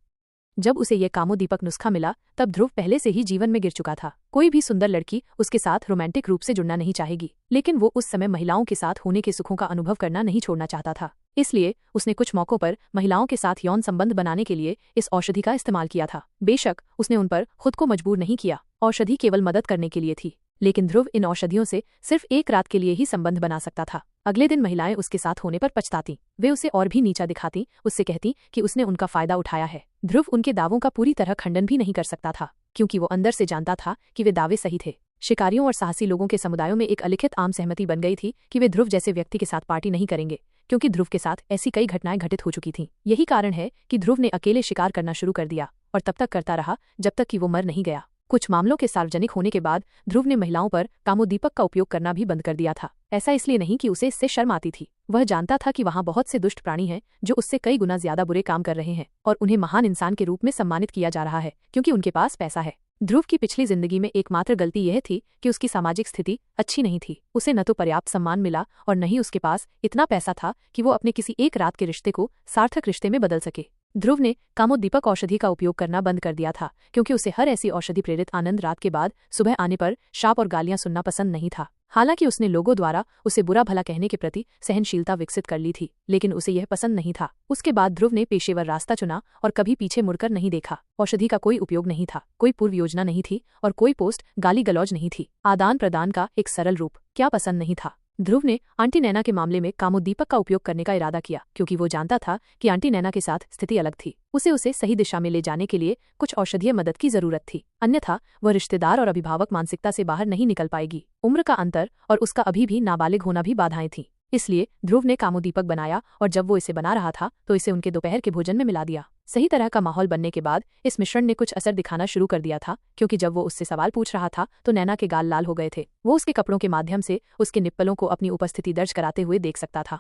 जब उसे यह कामोद्दीपक नुस्खा मिला तब ध्रुव पहले से ही जीवन में गिर चुका था। कोई भी सुंदर लड़की उसके साथ रोमांटिक रूप से जुड़ना नहीं चाहेगी, लेकिन वो उस समय महिलाओं के साथ होने के सुखों का अनुभव करना नहीं छोड़ना चाहता था। इसलिए उसने कुछ मौकों पर महिलाओं के साथ यौन संबंध बनाने के लिए इस औषधि का इस्तेमाल किया था। बेशक उसने उन पर खुद को मजबूर नहीं किया, औषधि केवल मदद करने के लिए थी, लेकिन ध्रुव इन औषधियों से सिर्फ एक रात के लिए ही संबंध बना सकता था। अगले दिन महिलाएं उसके साथ होने पर पछताती, वे उसे और भी नीचा दिखाती, उससे कहती कि उसने उनका फायदा उठाया है। ध्रुव उनके दावों का पूरी तरह खंडन भी नहीं कर सकता था, क्योंकि वो अंदर से जानता था कि वे दावे सही थे। शिकारियों और साहसी लोगों के समुदायों में एक अलिखित आम सहमति बन गई थी कि वे ध्रुव जैसे व्यक्ति के साथ पार्टी नहीं करेंगे, क्योंकि ध्रुव के साथ ऐसी कई घटनाएं घटित हो चुकी थीं। यही कारण है कि ध्रुव ने अकेले शिकार करना शुरू कर दिया और तब तक करता रहा जब तक कि वो मर नहीं गया। कुछ मामलों के सार्वजनिक होने के बाद ध्रुव ने महिलाओं पर कामोद्दीपक का उपयोग करना भी बंद कर दिया था। ऐसा इसलिए नहीं कि उसे इससे शर्म आती थी, वह जानता था कि वहाँ बहुत से दुष्ट प्राणी हैं जो उससे कई गुना ज्यादा बुरे काम कर रहे हैं और उन्हें महान इंसान के रूप में सम्मानित किया जा रहा है क्योंकि उनके पास पैसा है। ध्रुव की पिछली जिंदगी में एकमात्र गलती यह थी कि उसकी सामाजिक स्थिति अच्छी नहीं थी। उसे न तो पर्याप्त सम्मान मिला और न ही उसके पास इतना पैसा था कि वो अपने किसी एक रात के रिश्ते को सार्थक रिश्ते में बदल सके। ध्रुव ने कामोद्दीपक औषधि का उपयोग करना बंद कर दिया था, क्योंकि उसे हर ऐसी औषधि प्रेरित आनंद रात के बाद सुबह आने पर शाप और गालियां सुनना पसंद नहीं था। हालांकि उसने लोगों द्वारा उसे बुरा भला कहने के प्रति सहनशीलता विकसित कर ली थी, लेकिन उसे यह पसंद नहीं था। उसके बाद ध्रुव ने पेशेवर रास्ता चुना और कभी पीछे मुड़कर नहीं देखा। औषधि का कोई उपयोग नहीं था, कोई पूर्व योजना नहीं थी और कोई पोस्ट गाली गलौज नहीं थी। आदान प्रदान का एक सरल रूप क्या पसंद नहीं था। ध्रुव ने आंटी नैना के मामले में कामोद्दीपक का उपयोग करने का इरादा किया, क्योंकि वो जानता था कि आंटी नैना के साथ स्थिति अलग थी। उसे सही दिशा में ले जाने के लिए कुछ औषधीय मदद की जरूरत थी, अन्यथा वह रिश्तेदार और अभिभावक मानसिकता से बाहर नहीं निकल पाएगी। उम्र का अंतर और उसका अभी भी नाबालिग होना भी बाधाएं थीं। इसलिए ध्रुव ने कामोद्दीपक बनाया और जब वो इसे बना रहा था तो इसे उनके दोपहर के भोजन में मिला दिया। सही तरह का माहौल बनने के बाद इस मिश्रण ने कुछ असर दिखाना शुरू कर दिया था, क्योंकि जब वो उससे सवाल पूछ रहा था तो नैना के गाल लाल हो गए थे। वो उसके कपड़ों के माध्यम से उसके निप्पलों को अपनी उपस्थिति दर्ज कराते हुए देख सकता था।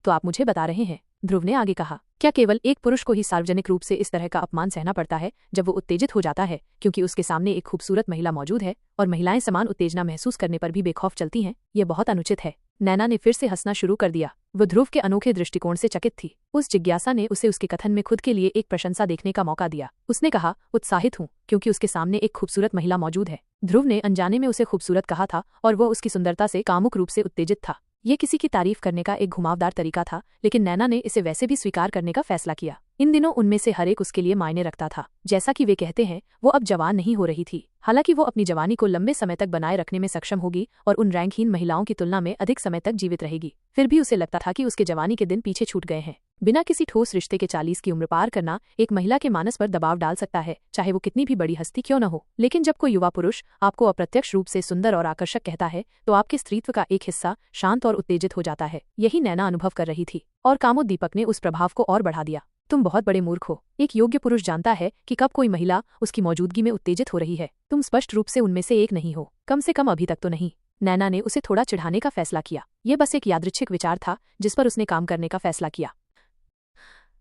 तो आप मुझे बता रहे हैं, ध्रुव ने आगे कहा, क्या केवल एक पुरुष को ही सार्वजनिक रूप से इस तरह का अपमान सहना पड़ता है जब वो उत्तेजित हो जाता है क्योंकि उसके सामने एक खूबसूरत महिला मौजूद है और महिलाएं समान उत्तेजना महसूस करने पर भी बेखौफ चलती हैं? यह बहुत अनुचित है। नैना ने फिर से हंसना शुरू कर दिया। वो ध्रुव के अनोखे दृष्टिकोण से चकित थी। उस जिज्ञासा ने उसे उसके कथन में खुद के लिए एक प्रशंसा देखने का मौका दिया। उसने कहा, उत्साहित हूँ क्योंकि उसके सामने एक खूबसूरत महिला मौजूद है। ध्रुव ने अनजाने में उसे खूबसूरत कहा था और वह उसकी सुंदरता से कामुक रूप से उत्तेजित था। ये किसी की तारीफ करने का एक घुमावदार तरीका था, लेकिन नैना ने इसे वैसे भी स्वीकार करने का फैसला किया। इन दिनों उनमें से हर एक उसके लिए मायने रखता था। जैसा कि वे कहते हैं, वो अब जवान नहीं हो रही थी। हालांकि वो अपनी जवानी को लंबे समय तक बनाए रखने में सक्षम होगी और उन रैंकहीन महिलाओं की तुलना में अधिक समय तक जीवित रहेगी, फिर भी उसे लगता था कि उसके जवानी के दिन पीछे छूट गए हैं। बिना किसी ठोस रिश्ते के 40 की उम्र पार करना एक महिला के मानस पर दबाव डाल सकता है, चाहे वो कितनी भी बड़ी हस्ती क्यों न हो। लेकिन जब कोई युवा पुरुष आपको अप्रत्यक्ष रूप से सुंदर और आकर्षक कहता है तो आपके स्त्रीत्व का एक हिस्सा शांत और उत्तेजित हो जाता है। यही नैना अनुभव कर रही थी और कामोद्दीपक ने उस प्रभाव को और बढ़ा दिया। तुम बहुत बड़े मूर्ख हो। एक योग्य पुरुष जानता है कि कब कोई महिला उसकी मौजूदगी में उत्तेजित हो रही है। तुम स्पष्ट रूप से उनमें से एक नहीं हो, कम से कम अभी तक तो नहीं। नैना ने उसे थोड़ा चिढ़ाने का फैसला किया। यह बस एक यादृच्छिक विचार था जिस पर उसने काम करने का फैसला किया।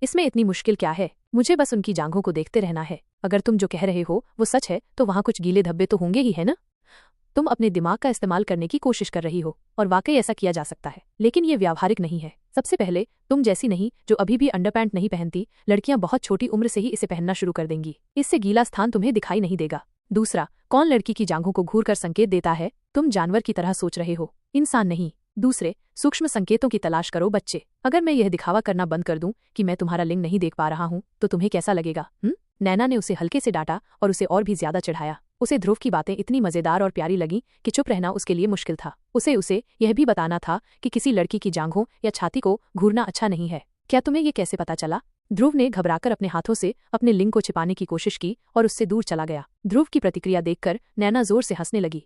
इसमें इतनी मुश्किल क्या है? मुझे बस उनकी जांघों को देखते रहना है। अगर तुम जो कह रहे हो वो सच है तो वहाँ कुछ गीले धब्बे तो होंगे ही, है ना? तुम अपने दिमाग का इस्तेमाल करने की कोशिश कर रही हो और वाकई ऐसा किया जा सकता है, लेकिन ये व्यावहारिक नहीं है। सबसे पहले तुम जैसी नहीं जो अभी भी अंडरपैंट नहीं पहनती, लड़कियां बहुत छोटी उम्र से ही इसे पहनना शुरू कर देंगी। इससे गीला स्थान तुम्हें दिखाई नहीं देगा। दूसरा, कौन लड़की की जांघों को घूर कर संकेत देता है? तुम जानवर की तरह सोच रहे हो, इंसान नहीं। दूसरे सूक्ष्म संकेतों की तलाश करो बच्चे। अगर मैं यह दिखावा करना बंद कर दूं कि मैं तुम्हारा लिंग नहीं देख पा रहा हूं तो तुम्हें कैसा लगेगा? नैना ने उसे हल्के से डांटा और उसे और भी ज्यादा चिढ़ाया। उसे ध्रुव की बातें इतनी मजेदार और प्यारी लगी कि चुप रहना उसके लिए मुश्किल था। उसे यह भी बताना था कि किसी लड़की की जांघों या छाती को घूरना अच्छा नहीं है। क्या तुम्हें ये कैसे पता चला? ध्रुव ने घबराकर अपने हाथों से अपने लिंग को छिपाने की कोशिश की और उससे दूर चला गया। ध्रुव की प्रतिक्रिया देखकर नैना जोर से हंसने लगी।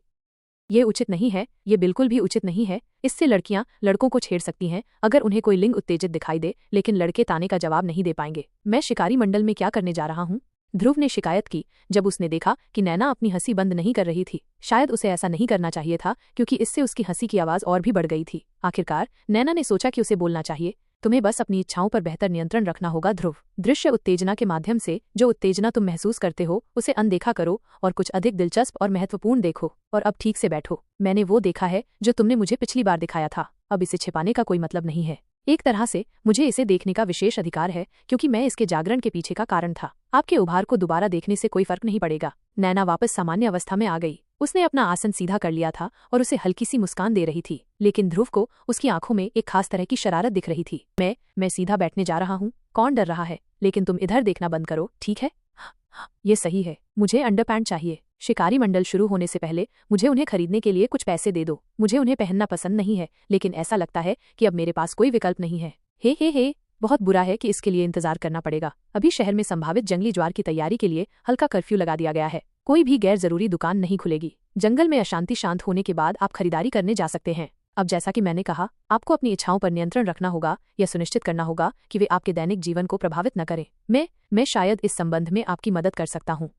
ये उचित नहीं है, ये बिल्कुल भी उचित नहीं है। इससे लड़कियां लड़कों को छेड़ सकती हैं अगर उन्हें कोई लिंग उत्तेजित दिखाई दे, लेकिन लड़के ताने का जवाब नहीं दे पाएंगे। मैं शिकारी मंडल में क्या करने जा रहा हूँ? ध्रुव ने शिकायत की जब उसने देखा कि नैना अपनी हंसी बंद नहीं कर रही थी। शायद उसे ऐसा नहीं करना चाहिए था, क्योंकि इससे उसकी हंसी की आवाज और भी बढ़ गई थी। आखिरकार नैना ने सोचा कि उसे बोलना चाहिए, तुम्हें बस अपनी इच्छाओं पर बेहतर नियंत्रण रखना होगा ध्रुव। दृश्य उत्तेजना के माध्यम से जो उत्तेजना तुम महसूस करते हो उसे अनदेखा करो और कुछ अधिक दिलचस्प और महत्वपूर्ण देखो। और अब ठीक से बैठो। मैंने वो देखा है जो तुमने मुझे पिछली बार दिखाया था। अब इसे छिपाने का कोई मतलब नहीं है। एक तरह से मुझे इसे देखने का विशेष अधिकार है क्योंकि मैं इसके जागरण के पीछे का कारण था। आपके उभार को दोबारा देखने से कोई फर्क नहीं पड़ेगा। नैना वापस सामान्य अवस्था में आ गई। उसने अपना आसन सीधा कर लिया था और उसे हल्की सी मुस्कान दे रही थी, लेकिन ध्रुव को उसकी आंखों में एक खास तरह की शरारत दिख रही थी। मैं सीधा बैठने जा रहा हूँ, कौन डर रहा है? लेकिन तुम इधर देखना बंद करो, ठीक है? ये सही है, मुझे अंडरपैंट चाहिए। शिकारी मंडल शुरू होने से पहले मुझे उन्हें खरीदने के लिए कुछ पैसे दे दो। मुझे उन्हें पहनना पसंद नहीं है, लेकिन ऐसा लगता है कि अब मेरे पास कोई विकल्प नहीं है। हे, बहुत बुरा है कि इसके लिए इंतजार करना पड़ेगा। अभी शहर में संभावित जंगली ज्वार की तैयारी के लिए हल्का कर्फ्यू लगा दिया गया है। कोई भी गैर जरूरी दुकान नहीं खुलेगी। जंगल में अशांति शांत होने के बाद आप खरीदारी करने जा सकते हैं। अब जैसा कि मैंने कहा, आपको अपनी इच्छाओं पर नियंत्रण रखना होगा। यह सुनिश्चित करना होगा कि वे आपके दैनिक जीवन को प्रभावित न करें। मैं शायद इस संबंध में आपकी मदद कर सकता हूँ।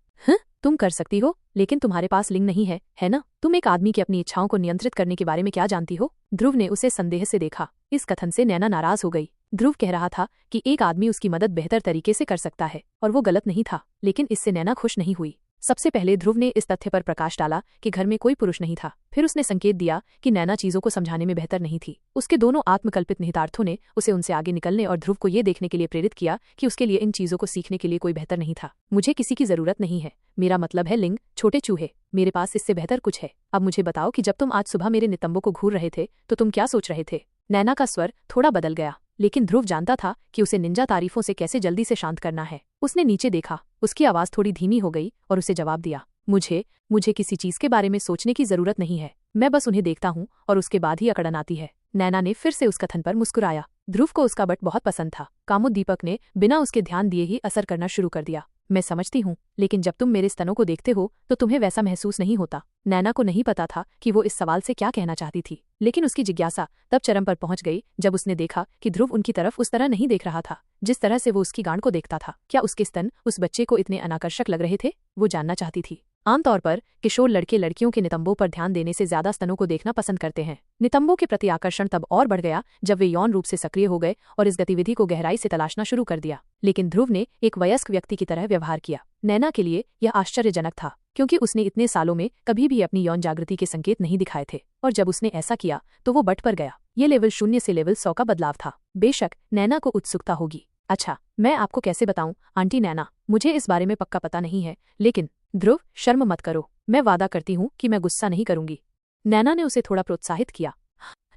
तुम कर सकती हो, लेकिन तुम्हारे पास लिंग नहीं है ना? तुम एक आदमी की अपनी इच्छाओं को नियंत्रित करने के बारे में क्या जानती हो? ध्रुव ने उसे संदेह से देखा। इस कथन से नैना नाराज हो गई। ध्रुव कह रहा था कि एक आदमी उसकी मदद बेहतर तरीके से कर सकता है, और वो गलत नहीं था, लेकिन इससे नैना खुश नहीं हुई। सबसे पहले ध्रुव ने इस तथ्य पर प्रकाश डाला कि घर में कोई पुरुष नहीं था। फिर उसने संकेत दिया कि नैना चीजों को समझाने में बेहतर नहीं थी। उसके दोनों आत्मकल्पित निहितार्थों ने उसे उनसे आगे निकलने और ध्रुव को ये देखने के लिए प्रेरित किया कि उसके लिए इन चीजों को सीखने के लिए कोई बेहतर नहीं था। मुझे किसी की जरूरत नहीं है, मेरा मतलब है लिंग, छोटे चूहे। मेरे पास इससे बेहतर कुछ है। अब मुझे बताओ कि जब तुम आज सुबह मेरे नितंबों को घूर रहे थे तो तुम क्या सोच रहे थे? नैना का स्वर थोड़ा बदल गया, लेकिन ध्रुव जानता था कि उसे निंजा तारीफों से कैसे जल्दी से शांत करना है। उसने नीचे देखा, उसकी आवाज थोड़ी धीमी हो गई और उसे जवाब दिया, मुझे किसी चीज के बारे में सोचने की जरूरत नहीं है। मैं बस उन्हें देखता हूँ और उसके बाद ही अकड़न आती है। नैना ने फिर से उस कथन पर मुस्कुराया। ध्रुव को उसका बट बहुत पसंद था। कामोद्दीपक ने बिना उसके ध्यान दिए ही असर करना शुरू कर दिया। मैं समझती हूँ, लेकिन जब तुम मेरे स्तनों को देखते हो तो तुम्हें वैसा महसूस नहीं होता। नैना को नहीं पता था कि वो इस सवाल से क्या कहना चाहती थी, लेकिन उसकी जिज्ञासा तब चरम पर पहुंच गई जब उसने देखा कि ध्रुव उनकी तरफ उस तरह नहीं देख रहा था जिस तरह से वो उसकी गांड को देखता था। क्या उसके स्तन उस बच्चे को इतने अनाकर्षक लग रहे थे? वो जानना चाहती थी। आमतौर पर किशोर लड़के लड़कियों के नितंबों पर ध्यान देने से ज्यादा स्तनों को देखना पसंद करते हैं। नितंबों के प्रति आकर्षण तब और बढ़ गया जब वे यौन रूप से सक्रिय हो गए और इस गतिविधि को गहराई से तलाशना शुरू कर दिया। लेकिन ध्रुव ने एक वयस्क व्यक्ति की तरह व्यवहार किया। नैना के लिए यह आश्चर्यजनक था, क्योंकि उसने इतने सालों में कभी भी अपनी यौन जागृति के संकेत नहीं दिखाए थे, और जब उसने ऐसा किया तो वो बट पर गया। ये लेवल 0 से लेवल 100 का बदलाव था। बेशक नैना को उत्सुकता होगी। अच्छा, मैं आपको कैसे बताऊं आंटी नैना, मुझे इस बारे में पक्का पता नहीं है, लेकिन ध्रुव शर्म मत करो, मैं वादा करती हूँ कि मैं गुस्सा नहीं करूंगी। नैना ने उसे थोड़ा प्रोत्साहित किया।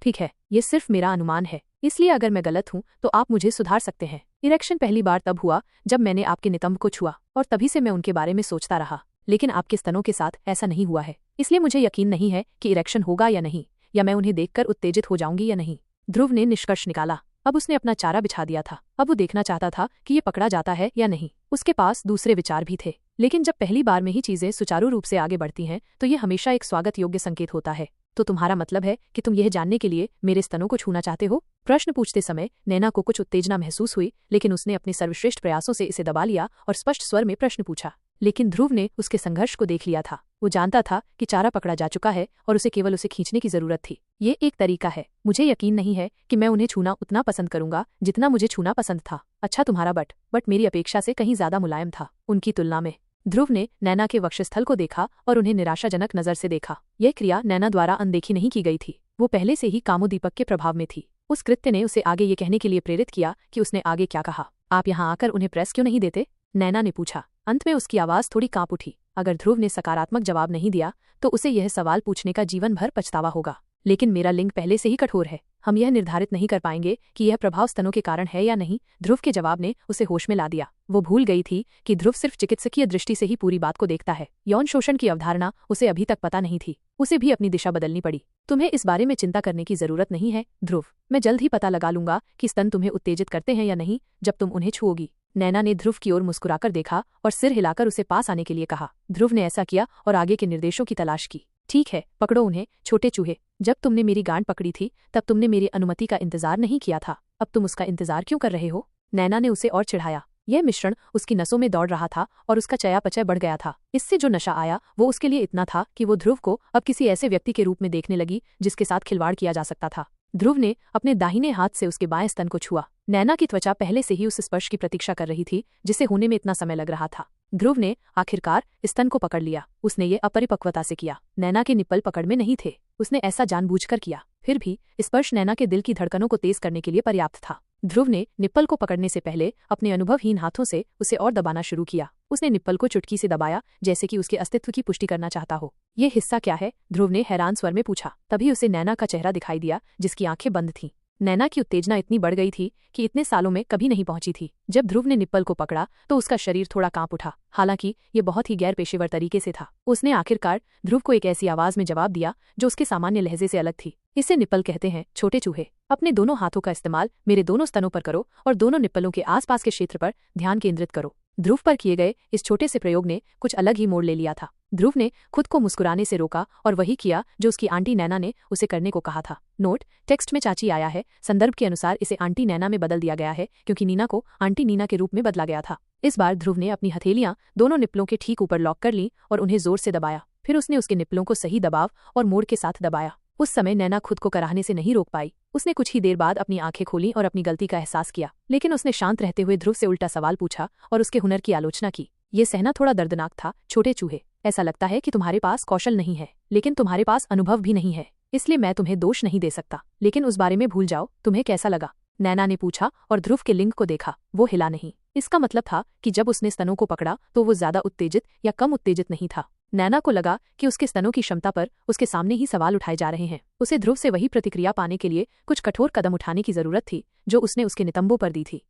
ठीक है, ये सिर्फ मेरा अनुमान है, इसलिए अगर मैं गलत हूँ तो आप मुझे सुधार सकते हैं। इरेक्शन पहली बार तब हुआ जब मैंने आपके नितंब को छुआ, और तभी से मैं उनके बारे में सोचता रहा, लेकिन आपके स्तनों के साथ ऐसा नहीं हुआ है, इसलिए मुझे यकीन नहीं है कि इरेक्शन होगा या नहीं, या मैं उन्हें देखकर उत्तेजित हो जाऊंगी या नहीं। ध्रुव ने निष्कर्ष निकाला। अब उसने अपना चारा बिछा दिया था। अब वो देखना चाहता था कि ये पकड़ा जाता है या नहीं। उसके पास दूसरे विचार भी थे, लेकिन जब पहली बार में ही चीजें सुचारू रूप से आगे बढ़ती हैं तो ये हमेशा एक स्वागत योग्य संकेत होता है। तो तुम्हारा मतलब है कि तुम यह जानने के लिए मेरे स्तनों को छूना चाहते हो? प्रश्न पूछते समय नैना को कुछ उत्तेजना महसूस हुई, लेकिन उसने अपने सर्वश्रेष्ठ प्रयासों से इसे दबा लिया और स्पष्ट स्वर में प्रश्न पूछा। लेकिन ध्रुव ने उसके संघर्ष को देख लिया था। वो जानता था कि चारा पकड़ा जा चुका है और उसे केवल उसे खींचने की जरूरत थी। ये एक तरीका है। मुझे यकीन नहीं है कि मैं उन्हें छूना उतना पसंद करूंगा जितना मुझे छूना पसंद था। अच्छा, तुम्हारा बट मेरी अपेक्षा से कहीं ज्यादा मुलायम था उनकी तुलना में। ध्रुव ने नैना के वक्षस्थल को देखा और उन्हें निराशाजनक नजर से देखा। यह क्रिया नैना द्वारा अनदेखी नहीं की गई थी। वो पहले से ही कामोद्दीपक के प्रभाव में थी। उस कृत्य ने उसे आगे ये कहने के लिए प्रेरित किया कि उसने आगे क्या कहा। आप यहाँ आकर उन्हें प्रेस क्यों नहीं देते? नैना ने पूछा। अंत में उसकी आवाज थोड़ी कांप उठी। अगर ध्रुव ने सकारात्मक जवाब नहीं दिया तो उसे यह सवाल पूछने का जीवन भर पछतावा होगा। लेकिन मेरा लिंग पहले से ही कठोर है, हम यह निर्धारित नहीं कर पाएंगे कि यह प्रभाव स्तनों के कारण है या नहीं। ध्रुव के जवाब ने उसे होश में ला दिया। वो भूल गई थी कि ध्रुव सिर्फ चिकित्सकीय दृष्टि से ही पूरी बात को देखता है। यौन शोषण की अवधारणा उसे अभी तक पता नहीं थी। उसे भी अपनी दिशा बदलनी पड़ी। तुम्हें इस बारे में चिंता करने की जरूरत नहीं है ध्रुव। मैं जल्द ही पता लगा लूंगा कि स्तन तुम्हें उत्तेजित करते हैं या नहीं जब तुम उन्हें छुओगी। नैना ने ध्रुव की ओर मुस्कुराकर देखा और सिर हिलाकर उसे पास आने के लिए कहा। ध्रुव ने ऐसा किया और आगे के निर्देशों की तलाश की। ठीक है, पकड़ो उन्हें, छोटे चूहे। जब तुमने मेरी गांड पकड़ी थी तब तुमने मेरी अनुमति का इंतजार नहीं किया था। अब तुम उसका इंतजार क्यों कर रहे हो? नैना ने उसे और चिढ़ाया। यह मिश्रण उसकी नसों में दौड़ रहा था और उसका चयापचय बढ़ गया था। इससे जो नशा आया वो उसके लिए इतना था कि वो ध्रुव को अब किसी ऐसे व्यक्ति के रूप में देखने लगी जिसके साथ खिलवाड़ किया जा सकता था। ध्रुव ने अपने दाहिने हाथ से उसके बाएं स्तन को छुआ। नैना की त्वचा पहले से ही उस स्पर्श की प्रतीक्षा कर रही थी जिसे होने में इतना समय लग रहा था। ध्रुव ने आखिरकार स्तन को पकड़ लिया। उसने ये अपरिपक्वता से किया। नैना के निप्पल पकड़ में नहीं थे। उसने ऐसा जानबूझकर किया। फिर भी स्पर्श नैना के दिल की धड़कनों को तेज करने के लिए पर्याप्त था। ध्रुव ने निप्पल को पकड़ने से पहले अपने अनुभवहीन हाथों से उसे और दबाना शुरू किया। उसने निप्पल को चुटकी से दबाया जैसे कि उसके अस्तित्व की पुष्टि करना चाहता हो। ये हिस्सा क्या है? ध्रुव ने हैरान स्वर में पूछा। तभी उसे नैना का चेहरा दिखाई दिया जिसकी आंखें बंद थीं। नैना की उत्तेजना इतनी बढ़ गई थी कि इतने सालों में कभी नहीं पहुंची थी। जब ध्रुव ने निप्पल को पकड़ा तो उसका शरीर थोड़ा कांप उठा। हालांकि ये बहुत ही गैर पेशेवर तरीके से था। उसने आखिरकार ध्रुव को एक ऐसी आवाज में जवाब दिया जो उसके सामान्य लहजे से अलग थी। इसे निप्पल कहते हैं, छोटे चूहे। अपने दोनों हाथों का इस्तेमाल मेरे दोनों स्तनों पर करो और दोनों निप्पलों के आसपास के क्षेत्र पर ध्यान केंद्रित करो। ध्रुव पर किए गए इस छोटे से प्रयोग ने कुछ अलग ही मोड़ ले लिया था। ध्रुव ने खुद को मुस्कुराने से रोका और वही किया जो उसकी आंटी नैना ने उसे करने को कहा था। नोट: टेक्स्ट में चाची आया है। संदर्भ के अनुसार इसे आंटी नैना में बदल दिया गया है क्योंकि नीना को आंटी नीना के रूप में बदला गया था। इस बार ध्रुव ने अपनी हथेलियां दोनों निप्पलों के ठीक ऊपर लॉक कर लीं और उन्हें जोर से दबाया। फिर उसने उसके निप्पलों को सही दबाव और मोड़ के साथ दबाया। उस समय नैना खुद को कराहने से नहीं रोक पाई। उसने कुछ ही देर बाद अपनी आंखें खोलीं और अपनी गलती का एहसास किया। लेकिन उसने शांत रहते हुए ध्रुव से उल्टा सवाल पूछा और उसके हुनर की आलोचना की। ये सहना थोड़ा दर्दनाक था। छोटे चूहे, ऐसा लगता है कि तुम्हारे पास कौशल नहीं है, लेकिन तुम्हारे पास अनुभव भी नहीं है, इसलिए मैं तुम्हें दोष नहीं दे सकता। लेकिन उस बारे में भूल जाओ। तुम्हें कैसा लगा? नैना ने पूछा और ध्रुव के लिंग को देखा। वो हिला नहीं। इसका मतलब था कि जब उसने स्तनों को पकड़ा तो वो ज्यादा उत्तेजित या कम उत्तेजित नहीं था। नैना को लगा कि उसके स्तनों की क्षमता पर उसके सामने ही सवाल उठाए जा रहे हैं। उसे ध्रुव से वही प्रतिक्रिया पाने के लिए कुछ कठोर कदम उठाने की जरूरत थी जो उसने उसके नितंबों पर दी थी।